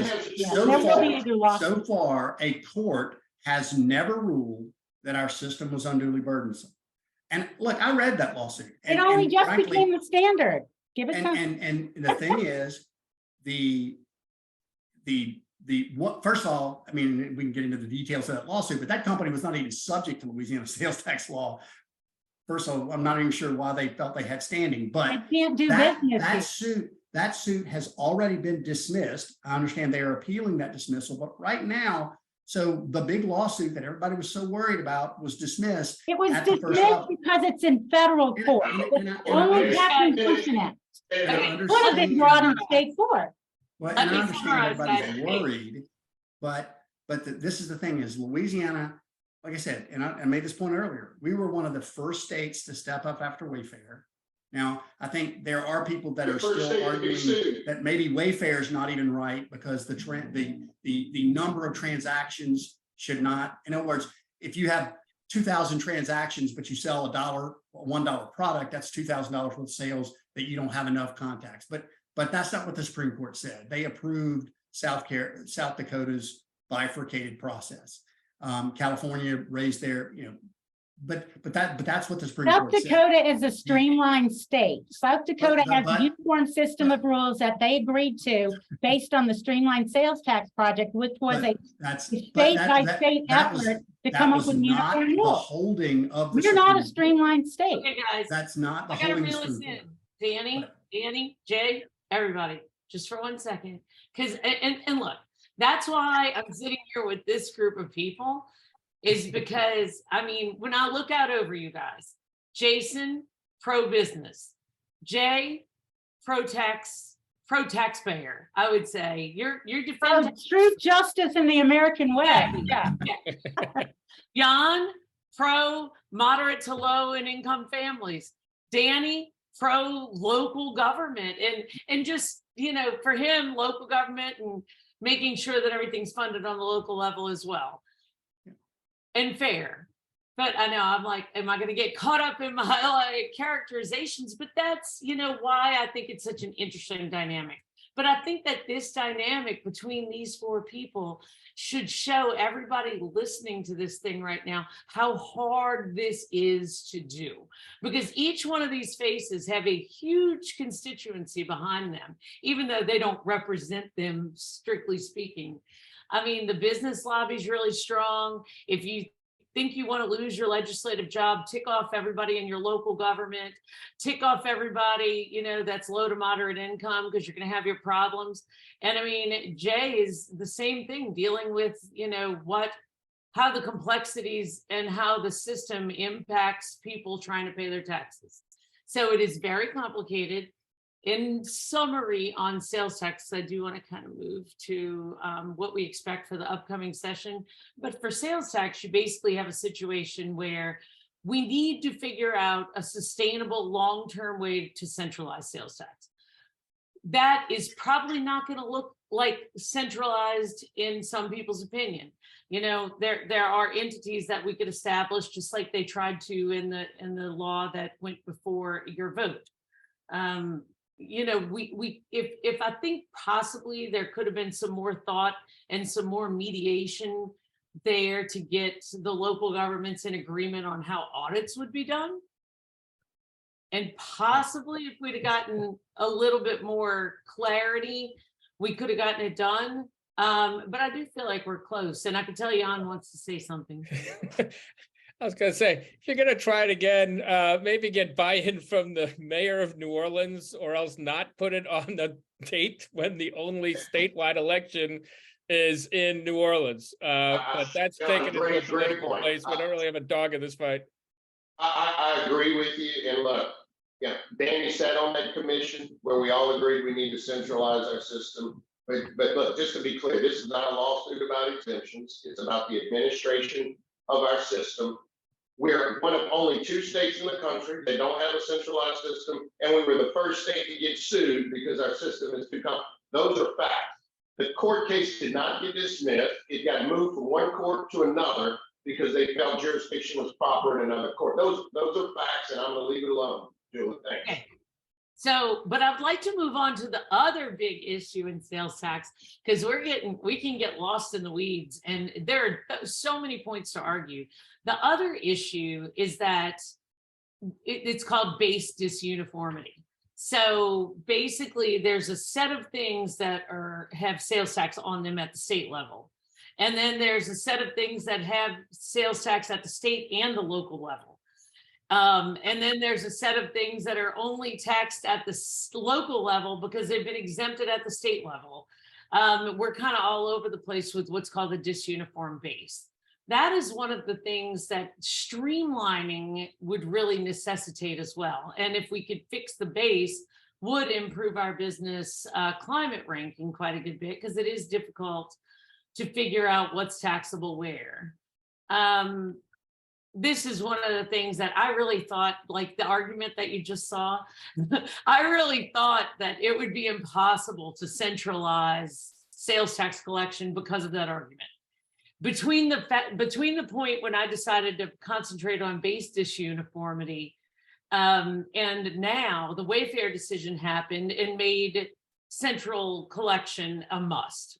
so far, a court has never ruled that our system was unduly burdensome. And look, I read that lawsuit. It only just became the standard. Give it time. And the thing is, the first of all, I mean, we can get into the details of that lawsuit, but that company was not even subject to Louisiana sales tax law. First of all, I'm not even sure why they felt they had standing, but I can't do that business. that suit has already been dismissed. I understand they are appealing that dismissal, but right now, so the big lawsuit that everybody was so worried about was dismissed. It was at the first dismissed level. because it's in federal court. Only definition act. Would have been brought in state court. Well, Let and I me understand summarize everybody's that. worried, but this is the thing is Louisiana, like I said, and I made this point earlier, we were one of the first states to step up after Wayfair. Now, I think there are people that are still arguing that maybe Wayfair is not even right because the number of transactions should not, in other words, if you have 2,000 transactions, but you sell a $1 product, that's $2,000 worth of sales that you don't have enough contacts. But that's not what the Supreme Court said. They approved South Dakota's bifurcated process. California raised their, but that's what the Supreme Court said. South Dakota is a streamlined state. South Dakota has a uniform system of rules that they agreed to based on the streamlined sales tax project, which was a state by state effort to come up with uniform rules. Holding of the We're not a streamlined state. Okay, guys, That's not the I gotta holding. reel this in. Danny, Jay, everybody, just for 1 second. Because, and look, that's why I'm sitting here with this group of people, is because, I mean, when I look out over you guys, Jason, pro-business, Jay, pro-taxpayer, I would say. You're defending Truth, justice, and the American way. Yeah. Jan, pro-moderate to low and income families. Danny, pro-local government, and just, for him, local government and making sure that everything's funded on the local level as well. And fair. But I know I'm like, am I going to get caught up in my characterizations? But that's, why I think it's such an interesting dynamic. But I think that this dynamic between these four people should show everybody listening to this thing right now how hard this is to do. Because each one of these faces have a huge constituency behind them, even though they don't represent them strictly speaking. I mean, the business lobby is really strong. If you think you want to lose your legislative job, tick off everybody in your local government, tick off everybody, that's low to moderate income, because you're going to have your problems. And I mean, Jay is the same thing, dealing with, how the complexities and how the system impacts people trying to pay their taxes. So it is very complicated. In summary on sales tax, I do want to kind of move to what we expect for the upcoming session. But for sales tax, you basically have a situation where we need to figure out a sustainable long-term way to centralize sales tax. That is probably not going to look like centralized in some people's opinion. There are entities that we could establish, just like they tried to in the law that went before your vote. If I think possibly there could have been some more thought and some more mediation there to get the local governments in agreement on how audits would be done. And possibly if we'd have gotten a little bit more clarity, we could have gotten it done. But I do feel like we're close. And I can tell Jan wants to say something. I was going to say, if you're going to try it again, maybe get buy-in from the mayor of New Orleans, or else not put it on the date when the only statewide election is in New Orleans. But that's taken into a political place. We don't really have a dog in this fight. I agree with you. And look, Danny sat on that commission where we all agreed we need to centralize our system. But look, just to be clear, this is not a lawsuit about exemptions. It's about the administration of our system. We're one of only 2 states in the country that don't have a centralized system, and we were the first state to get sued because our system is too complex. Those are facts. The court case did not get dismissed. It got moved from one court to another because they felt jurisdiction was proper in another court. Those are facts, and I'm going to leave it alone. Julie, thanks. Okay. So, but I'd like to move on to the other big issue in sales tax, because we can get lost in the weeds, and there are so many points to argue. The other issue is that it's called base disuniformity. So basically, there's a set of things that have sales tax on them at the state level. And then there's a set of things that have sales tax at the state and the local level. And then there's a set of things that are only taxed at the local level because they've been exempted at the state level. We're kind of all over the place with what's called the disuniform base. That is one of the things that streamlining would really necessitate as well. And if we could fix the base, would improve our business climate ranking quite a good bit, because it is difficult to figure out what's taxable where. This is one of the things that I really thought, like the argument that you just saw, I really thought that it would be impossible to centralize sales tax collection because of that argument. Between the point when I decided to concentrate on base disuniformity, and now the Wayfair decision happened and made central collection a must,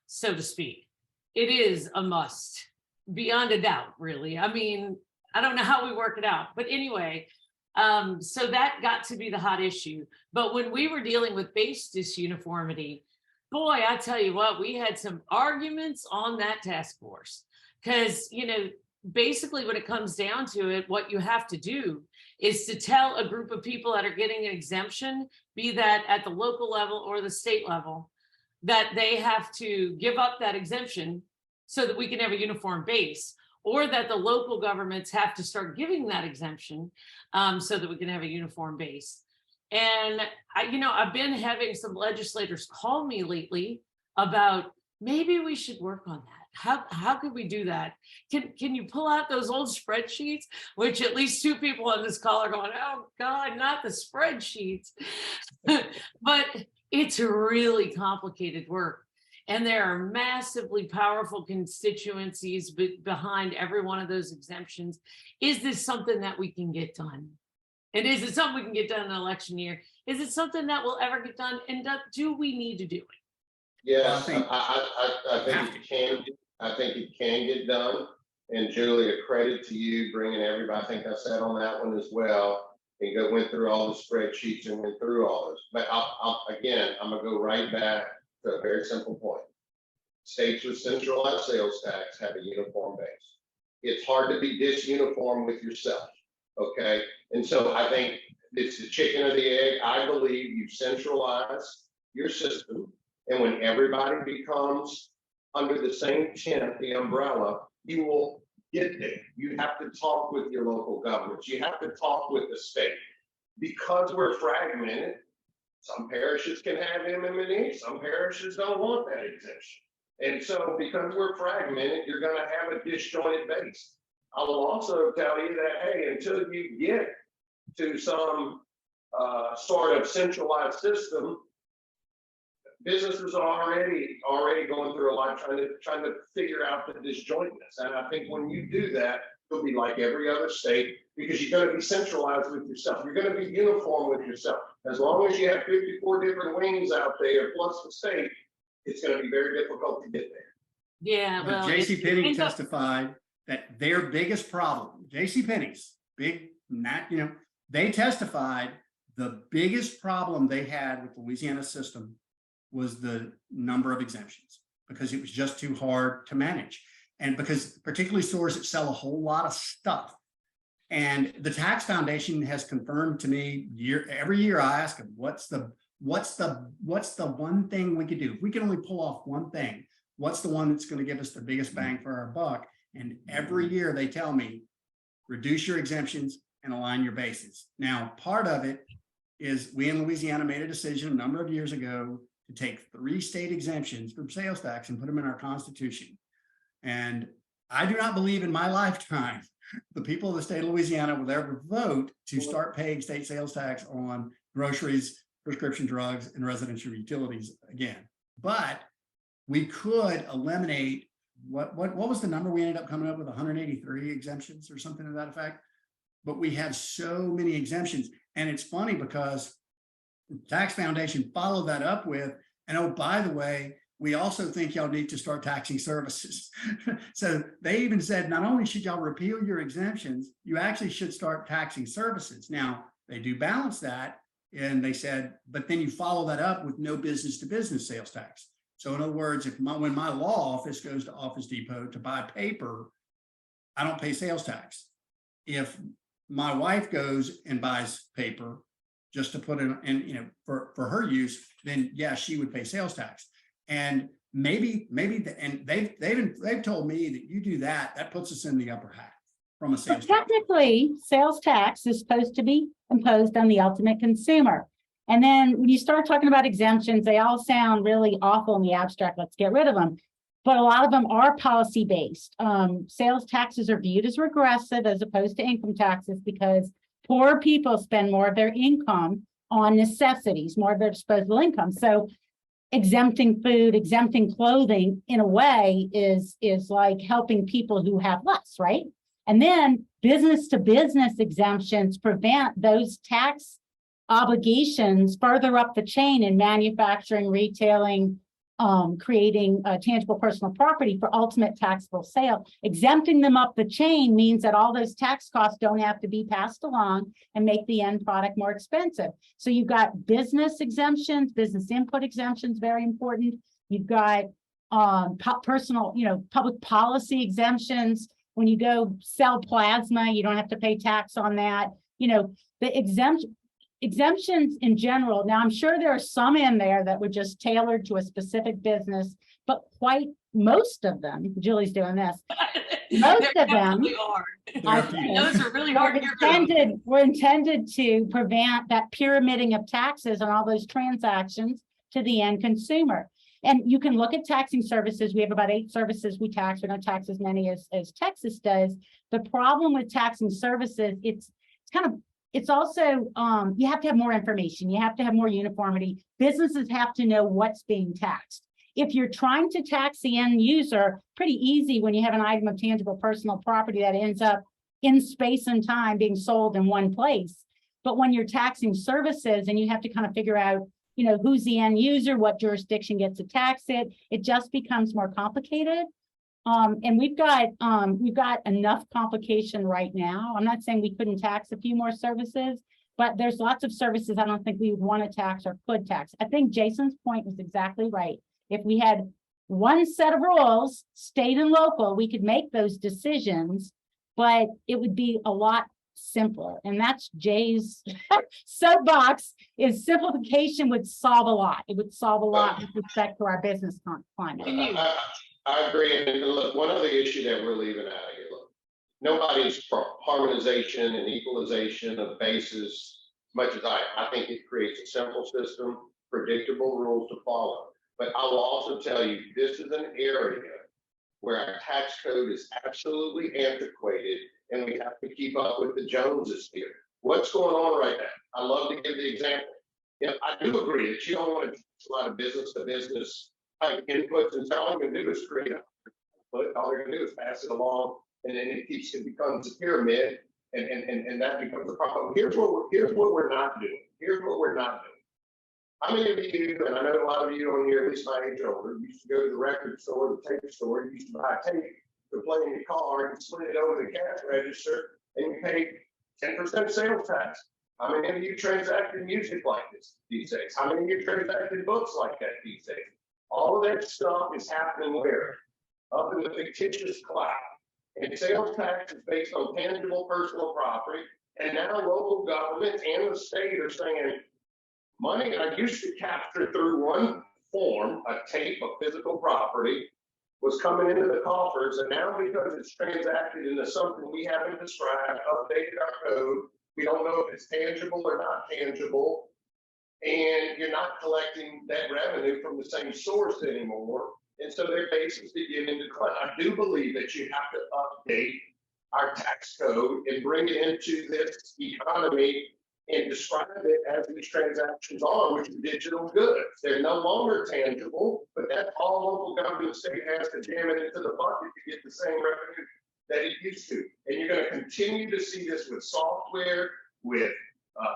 so to speak. It is a must, beyond a doubt, really. I mean, I don't know how we work it out, but anyway, so that got to be the hot issue. But when we were dealing with base disuniformity, boy, I tell you what, we had some arguments on that task force, because, you know, basically when it comes down to it, what you have to do is to tell a group of people that are getting an exemption, be that at the local level or the state level, that they have to give up that exemption so that we can have a uniform base, or that the local governments have to start giving that exemption so that we can have a uniform base. And I've been having some legislators call me lately about maybe we should work on that. How could we do that? Can you pull out those old spreadsheets? Which at least two people on this call are going, oh God, not the spreadsheets. But it's really complicated work. And there are massively powerful constituencies behind every one of those exemptions. Is this something that we can get done? And is it something we can get done in an election year? Is it something that will ever get done? And do we need to do it? Yes, I think it can. I think it can get done. And Julie, a credit to you bringing everybody. I think I sat on that one as well. And went through all the spreadsheets and went through all those. But I'm gonna go right back to a very simple point. States with centralized sales tax have a uniform base. It's hard to be disuniform with yourself. Okay, and so I think it's the chicken or the egg. I believe you centralize your system, and when everybody becomes under the same tent, the umbrella, you will get there. You have to talk with your local governments. You have to talk with the state. Because we're fragmented, some parishes can have MM&E, some parishes don't want that exemption. And so because we're fragmented, you're going to have a disjointed base. I will also tell you that, hey, until you get to some sort of centralized system, businesses are already going through a lot trying to figure out the disjointness. And I think when you do that, you'll be like every other state, because you're going to be centralized with yourself. You're going to be uniform with yourself. As long as you have 54 different wings out there, plus the state, it's going to be very difficult to get there. Yeah, well, JCPenney testified that their biggest problem, JCPenney's big, they testified the biggest problem they had with the Louisiana system was the number of exemptions, because it was just too hard to manage. And because particularly stores that sell a whole lot of stuff. And the Tax Foundation has confirmed to me every year I ask them, what's the one thing we could do? If we can only pull off one thing, what's the one that's going to give us the biggest bang for our buck? And every year they tell me, reduce your exemptions and align your bases. Now, part of it is we in Louisiana made a decision a number of years ago to take 3 state exemptions from sales tax and put them in our Constitution. And I do not believe in my lifetime the people of the state of Louisiana will ever vote to start paying state sales tax on groceries, prescription drugs, and residential utilities again. But we could eliminate what was the number we ended up coming up with? 183 exemptions or something to that effect. But we have so many exemptions. And it's funny because the Tax Foundation followed that up with, and oh, by the way, we also think y'all need to start taxing services. So they even said, not only should y'all repeal your exemptions, you actually should start taxing services. Now, they do balance that. And they said, but then you follow that up with no business to business sales tax. So in other words, when my law office goes to Office Depot to buy paper, I don't pay sales tax. If my wife goes and buys paper just to put in, for her use, then yeah, she would pay sales tax. And maybe, and they've told me that you do that puts us in the upper half from a sales tax. Technically, sales tax is supposed to be imposed on the ultimate consumer. And then when you start talking about exemptions, they all sound really awful in the abstract. Let's get rid of them. But a lot of them are policy-based. Sales taxes are viewed as regressive as opposed to income taxes because poor people spend more of their income on necessities, more of their disposable income. So exempting food, exempting clothing in a way is like helping people who have less, right? And then business to business exemptions prevent those tax obligations further up the chain in manufacturing, retailing, creating tangible personal property for ultimate taxable sale. Exempting them up the chain means that all those tax costs don't have to be passed along and make the end product more expensive. So you've got business exemptions, business input exemptions, very important. You've got personal, public policy exemptions. When you go sell plasma, you don't have to pay tax on that. The exemptions in general. Now, I'm sure there are some in there that were just tailored to a specific business, but quite most of them, Julie's doing this, most of them are. Those are really hard to were intended to prevent that pyramiding of taxes on all those transactions to the end consumer. And you can look at taxing services. We have about 8 services we tax. We don't tax as many as Texas does. The problem with taxing services, it's also, you have to have more information. You have to have more uniformity. Businesses have to know what's being taxed. If you're trying to tax the end user, pretty easy when you have an item of tangible personal property that ends up in space and time being sold in one place. But when you're taxing services and you have to kind of figure out, who's the end user, what jurisdiction gets to tax it, it just becomes more complicated. And we've got enough complication right now. I'm not saying we couldn't tax a few more services, but there's lots of services I don't think we would want to tax or could tax. I think Jason's point was exactly right. If we had one set of rules, state and local, we could make those decisions, but it would be a lot simpler. And that's Jay's soapbox, is simplification would solve a lot. It would solve a lot with respect to our business climate. I agree. And look, one other issue that we're leaving out of here, look, nobody's for harmonization and equalization of bases as much as I think it creates a simple system, predictable rules to follow. But I will also tell you, this is an area where our tax code is absolutely antiquated and we have to keep up with the Joneses here. What's going on right now? I love to give the example. I do agree that you don't want to do a lot of business to business type inputs, and so all I'm going to do is create a but all they're going to do is pass it along, and then it becomes a pyramid, and that becomes a problem. Here's what we're not doing. Here's what we're not doing. How many of you, and I know a lot of you on here, at least my age older, used to go to the record store, the tape store, you used to buy a tape to play in your car and split it over the cash register, and you pay 10% sales tax. How many of you transacted music like this these days? How many of you transacted books like that these days? All of that stuff is happening where? Up in the fictitious cloud. And sales tax is based on tangible personal property. And now local governments and the state are saying, money I used to capture through one form, a tape of physical property, was coming into the coffers. And now because it's transacted into something we haven't described, updated our code, we don't know if it's tangible or not tangible. And you're not collecting that revenue from the same source anymore. And so their bases begin to decline. I do believe that you have to update our tax code and bring it into this economy and describe it as these transactions are, which are digital goods. They're no longer tangible, but that's all local government state has to jam it into the bucket to get the same revenue that it used to. And you're going to continue to see this with software, with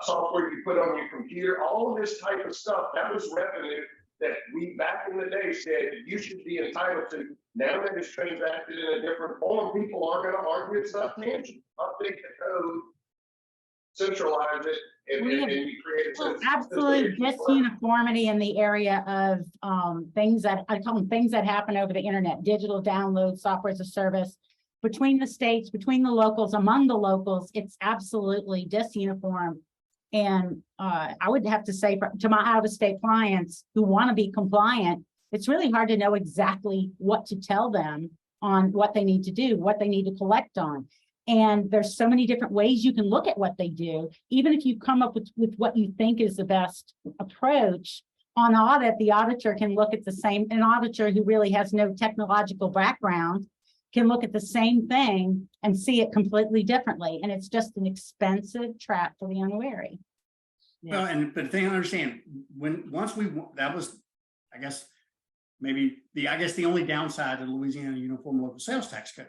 software you put on your computer, all of this type of stuff. That was revenue that we back in the day said you should be entitled to. Now that it's transacted in a different form, people are going to argue it's not tangible. Update the code, centralize it, and we created. Absolute disuniformity in the area of things that I call them things that happen over the internet, digital downloads, software as a service, between the states, between the locals, among the locals. It's absolutely disuniform. And I would have to say to my out-of-state clients who want to be compliant, it's really hard to know exactly what to tell them on what they need to do, what they need to collect on. And there's so many different ways you can look at what they do. Even if you come up with what you think is the best approach on audit, the auditor can look at the same, an auditor who really has no technological background can look at the same thing and see it completely differently. And it's just an expensive trap for the unwary. Well, but the thing I understand, that was, I guess, maybe the only downside to the Louisiana Uniform Local Sales Tax Code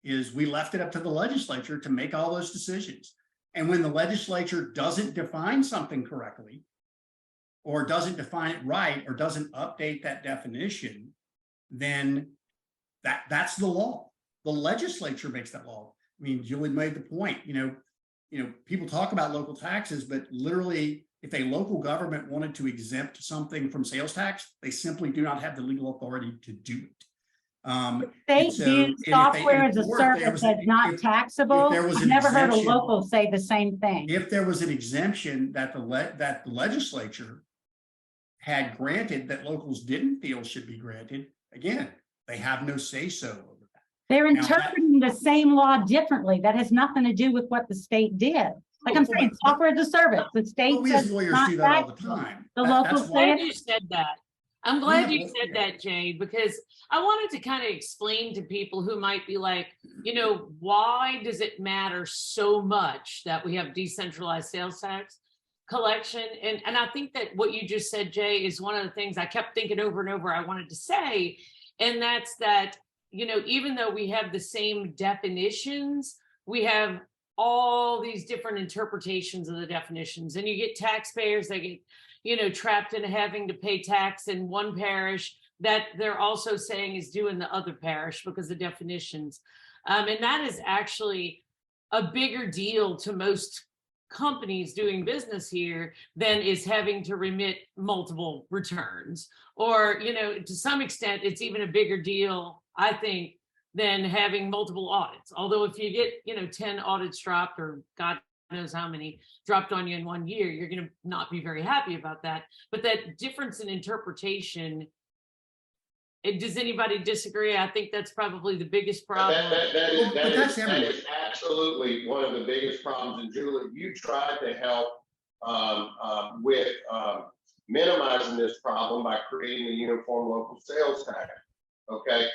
is we left it up to the legislature to make all those decisions. And when the legislature doesn't define something correctly, or doesn't define it right, or doesn't update that definition, then that's the law. The legislature makes that law. I mean, Julie made the point, people talk about local taxes, but literally, if a local government wanted to exempt something from sales tax, they simply do not have the legal authority to do it. They view software as a service as not taxable. I've never heard a local say the same thing. If there was an exemption that the legislature had granted that locals didn't feel should be granted, again, they have no say-so over that. They're interpreting the same law differently. That has nothing to do with what the state did. Like I'm saying, software as a service. The state we as lawyers do that all the time. The local I'm glad you said that. I'm glad you said that, Jane, because I wanted to kind of explain to people who might be like, why does it matter so much that we have decentralized sales tax collection? And I think that what you just said, Jay, is one of the things I kept thinking over and over I wanted to say. And that's that, even though we have the same definitions, we have all these different interpretations of the definitions. And you get taxpayers that get, trapped in having to pay tax in one parish that they're also saying is due in the other parish because of definitions. And that is actually a bigger deal to most companies doing business here than is having to remit multiple returns. Or, to some extent, it's even a bigger deal, I think, than having multiple audits. Although if you get, 10 audits dropped, or God knows how many dropped on you in 1 year, you're going to not be very happy about that. But that difference in interpretation, does anybody disagree? I think that's probably the biggest problem. That is absolutely one of the biggest problems. And Julie, you tried to help with minimizing this problem by creating the uniform local sales tax. Okay,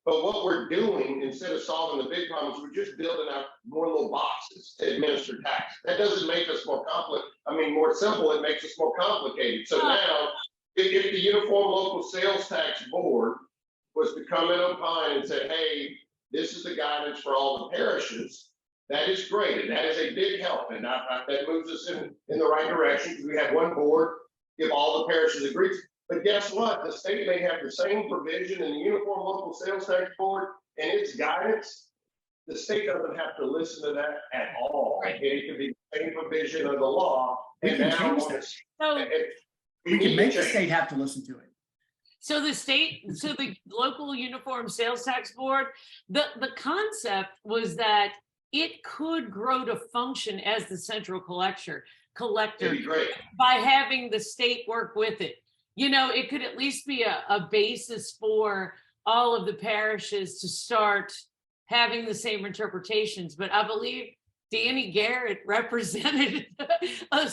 but what we're doing, instead of solving the big problems, we're just building out more little boxes to administer tax. That doesn't make us more more simple. It makes us more complicated. So now, if the Uniform Local Sales Tax Board was to come in opine and say, hey, this is the guidance for all the parishes, that is great. And that is a big help. And that moves us in the right direction, because we have one board if all the parishes agree. But guess what? The state may have the same provision in the Uniform Local Sales Tax Board and its guidance. The state doesn't have to listen to that at all. Right. And it can be the same provision of the law. We can change that. We can make the state have to listen to it. So the local Uniform Sales Tax Board, the concept was that it could grow to function as the central collector by having the state work with it. It could at least be a basis for all of the parishes to start having the same interpretations. But I believe Dannie Garrett represented a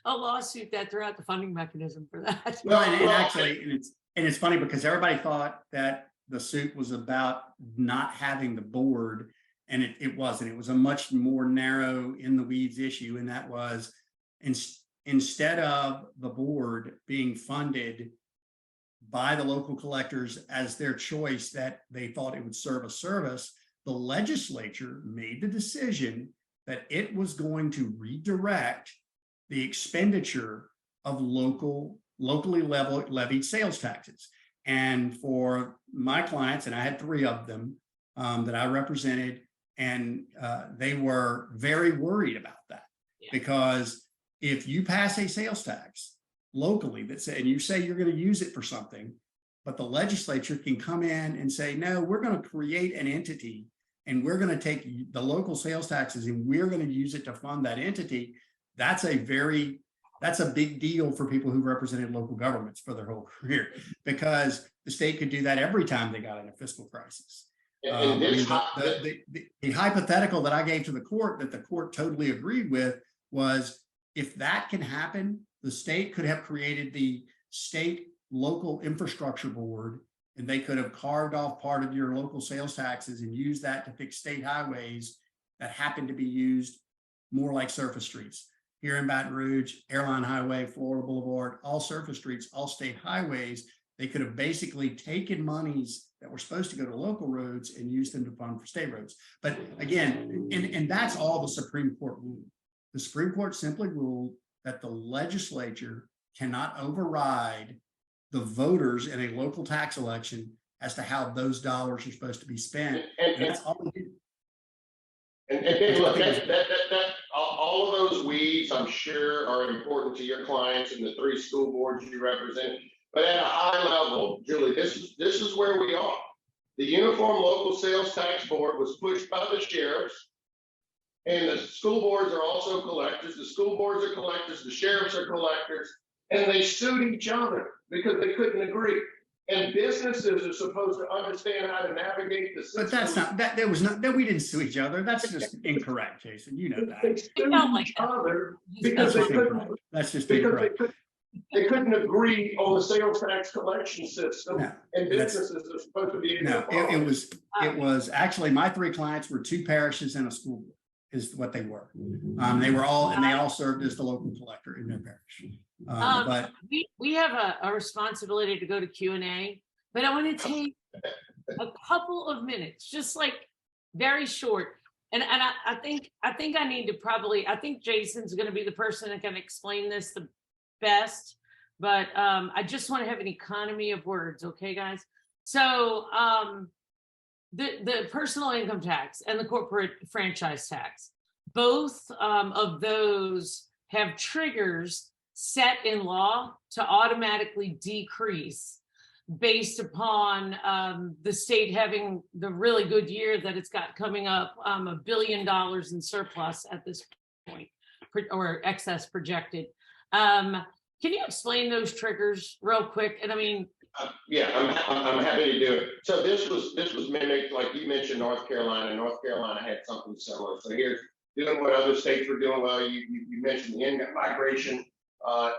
lawsuit that threw out the funding mechanism for that. Well, and it's funny because everybody thought that the suit was about not having the board, and it wasn't. It was a much more narrow, in the weeds issue, and that was instead of the board being funded by the local collectors as their choice that they thought it would serve a service, the legislature made the decision that it was going to redirect the expenditure of locally levied sales taxes. And for my clients, and I had 3 of them that I represented, and they were very worried about that. Because if you pass a sales tax locally that say, and you say you're going to use it for something, but the legislature can come in and say, no, we're going to create an entity and we're going to take the local sales taxes and we're going to use it to fund that entity. That's a big deal for people who represented local governments for their whole career, because the state could do that every time they got in a fiscal crisis. The hypothetical that I gave to the court that the court totally agreed with was, if that can happen, the state could have created the state local infrastructure board, and they could have carved off part of your local sales taxes and used that to fix state highways that happen to be used more like surface streets. Here in Baton Rouge, Airline Highway, Florida Boulevard, all surface streets, all state highways. They could have basically taken monies that were supposed to go to local roads and used them to fund for state roads. But again, and that's all the Supreme Court ruled. The Supreme Court simply ruled that the legislature cannot override the voters in a local tax election as to how those dollars are supposed to be spent. And that's all we do. And look, all of those weeds, I'm sure, are important to your clients and the 3 school boards you represent. But at a high level, Julie, this is where we are. The Uniform Local Sales Tax Board was pushed by the sheriffs, and the school boards are also collectors. The school boards are collectors, the sheriffs are collectors, and they sued each other because they couldn't agree. And businesses are supposed to understand how to navigate the system. But that's not that. There was not that we didn't sue each other. That's just incorrect, Jason. You know that. They sued each other because they couldn't. That's just because incorrect. they couldn't agree on the sales tax collection system, and businesses are supposed to be. It was actually my 3 clients were 2 parishes and a school board is what they were. They were all, and they all served as the local collector in their parish. But we have a responsibility to go to Q&A, but I want to take a couple of minutes, just like very short. And I think I need to I think Jason's going to be the person that can explain this the best, but I just want to have an economy of words. Okay, guys. So the personal income tax and the corporate franchise tax, both of those have triggers set in law to automatically decrease based upon the state having the really good year that it's got coming up, $1 billion in surplus at this point, or excess projected. Can you explain those triggers real quick? And I mean, yeah, I'm happy to do it. So this was mimicked, like you mentioned, North Carolina. North Carolina had something similar. So here's doing what other states were doing. Well, you mentioned the in migration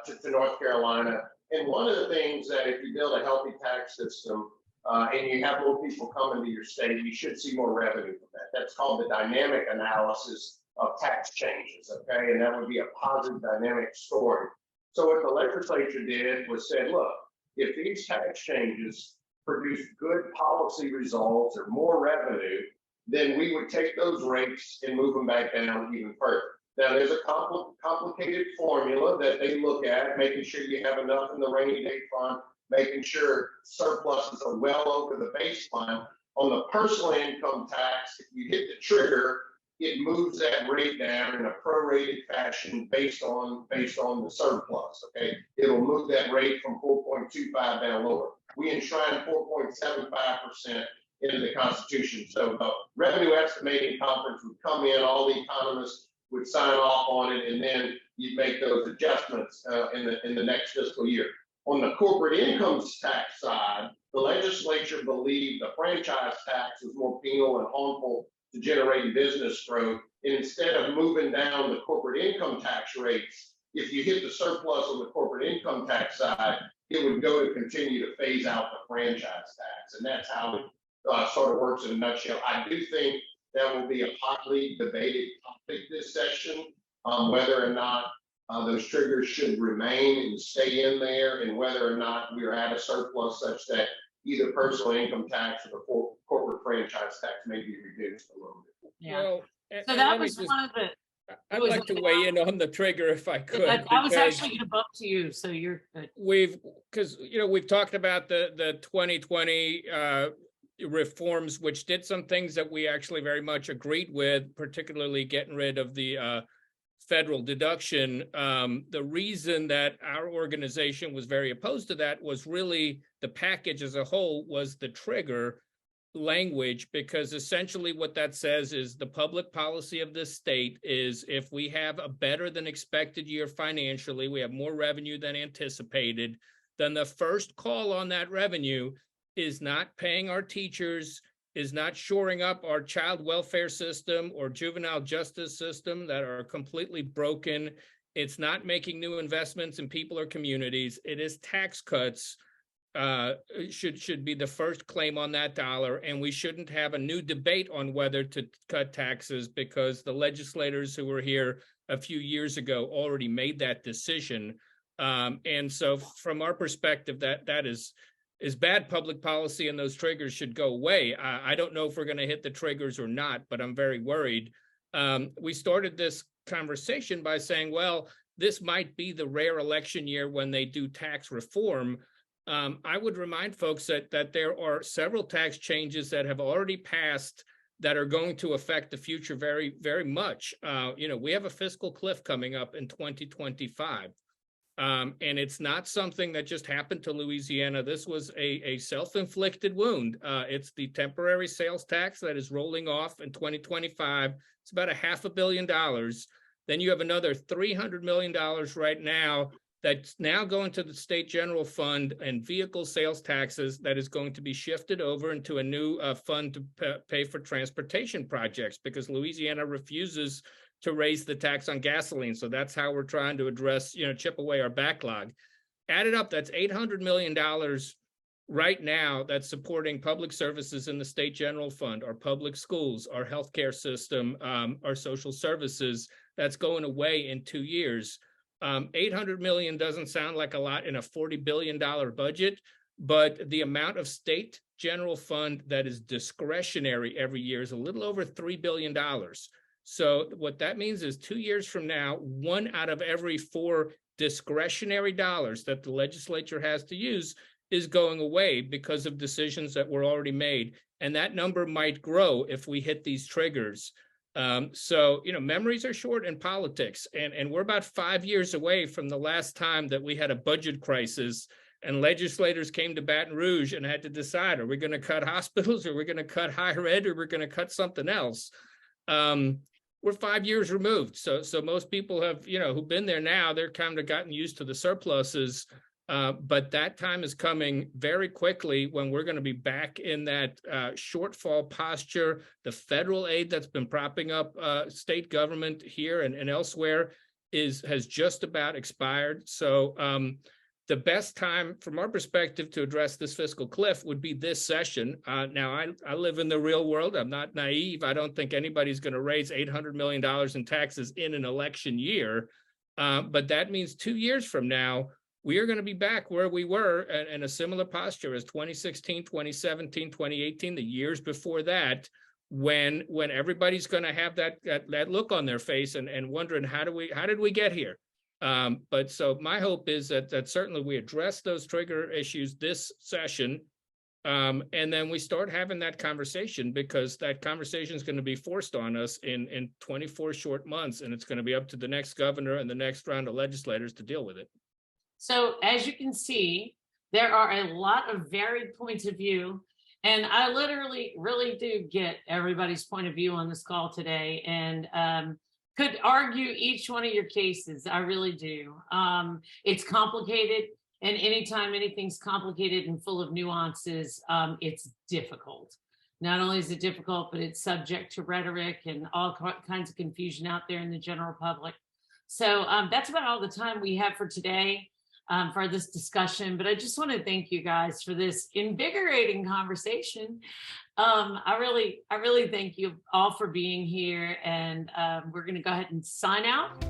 to North Carolina. And one of the things that if you build a healthy tax system and you have more people coming to your state, you should see more revenue from that. That's called the dynamic analysis of tax changes, okay? And that would be a positive dynamic story. So what the legislature did was said, look, if these tax changes produce good policy results or more revenue, then we would take those rates and move them back down even further. Now, there's a complicated formula that they look at, making sure you have enough in the rainy day fund, making sure surpluses are well over the baseline. On the personal income tax, if you hit the trigger, it moves that rate down in a prorated fashion based on the surplus, okay? It'll move that rate from 4.25 down lower. We enshrine 4.75% into the Constitution. So the revenue estimating conference would come in, all the economists would sign off on it, and then you'd make those adjustments in the next fiscal year. On the corporate income tax side, the legislature believed the franchise tax was more penal and harmful to generating business growth. And instead of moving down the corporate income tax rates, if you hit the surplus on the corporate income tax side, it would go to continue to phase out the franchise tax. And that's how it sort of works in a nutshell. I do think that will be a hotly debated topic this session, whether or not those triggers should remain and stay in there, and whether or not we're at a surplus such that either personal income tax or the corporate franchise tax may be reduced a little bit. Yeah. Well, so that was one of the. I'd like to weigh in on the trigger if I could. I was actually going to bump to you, so you're good. Because we've talked about the 2020 reforms, which did some things that we actually very much agreed with, particularly getting rid of the federal deduction. The reason that our organization was very opposed to that was really the package as a whole was the trigger language, because essentially what that says is the public policy of this state is if we have a better than expected year financially, we have more revenue than anticipated, then the first call on that revenue is not paying our teachers, is not shoring up our child welfare system or juvenile justice system that are completely broken. It's not making new investments in people or communities. It is tax cuts. Should be the first claim on that dollar, and we shouldn't have a new debate on whether to cut taxes because the legislators who were here a few years ago already made that decision. And so from our perspective, that is bad public policy, and those triggers should go away. I don't know if we're going to hit the triggers or not, but I'm very worried. We started this conversation by saying, well, this might be the rare election year when they do tax reform. I would remind folks that there are several tax changes that have already passed that are going to affect the future very, very much. We have a fiscal cliff coming up in 2025. And it's not something that just happened to Louisiana. This was a self-inflicted wound. It's the temporary sales tax that is rolling off in 2025. It's about $500 million. Then you have another $300 million right now that's now going to the state general fund and vehicle sales taxes that is going to be shifted over into a new fund to pay for transportation projects because Louisiana refuses to raise the tax on gasoline. So that's how we're trying to address, chip away our backlog. Added up, that's $800 million right now that's supporting public services in the state general fund, our public schools, our healthcare system, our social services. That's going away in 2 years. 800 million doesn't sound like a lot in a $40 billion budget, but the amount of state general fund that is discretionary every year is a little over $3 billion. So what that means is 2 years from now, 1 out of every 4 discretionary dollars that the legislature has to use is going away because of decisions that were already made. And that number might grow if we hit these triggers. So memories are short in politics, and we're about 5 years away from the last time that we had a budget crisis and legislators came to Baton Rouge and had to decide, are we going to cut hospitals, or we're going to cut higher ed, or we're going to cut something else? We're 5 years removed. So most people have, who've been there now, they're kind of gotten used to the surpluses. But that time is coming very quickly when we're going to be back in that shortfall posture. The federal aid that's been propping up state government here and elsewhere has just about expired. So the best time from our perspective to address this fiscal cliff would be this session. Now, I live in the real world. I'm not naive. I don't think anybody's going to raise $800 million in taxes in an election year. But that means 2 years from now, we are going to be back where we were in a similar posture as 2016, 2017, 2018, the years before that, when everybody's going to have that look on their face and wondering how did we get here? But so my hope is that certainly we address those trigger issues this session, and then we start having that conversation, because that conversation is going to be forced on us in 24 short months, and it's going to be up to the next governor and the next round of legislators to deal with it. So as you can see, there are a lot of varied points of view, and I literally really do get everybody's point of view on this call today, and could argue each one of your cases. I really do. It's complicated, and anytime anything's complicated and full of nuances, it's difficult. Not only is it difficult, but it's subject to rhetoric and all kinds of confusion out there in the general public. So that's about all the time we have for today. For this discussion, but I just want to thank you guys for this invigorating conversation. I really thank you all for being here, and we're going to go ahead and sign out.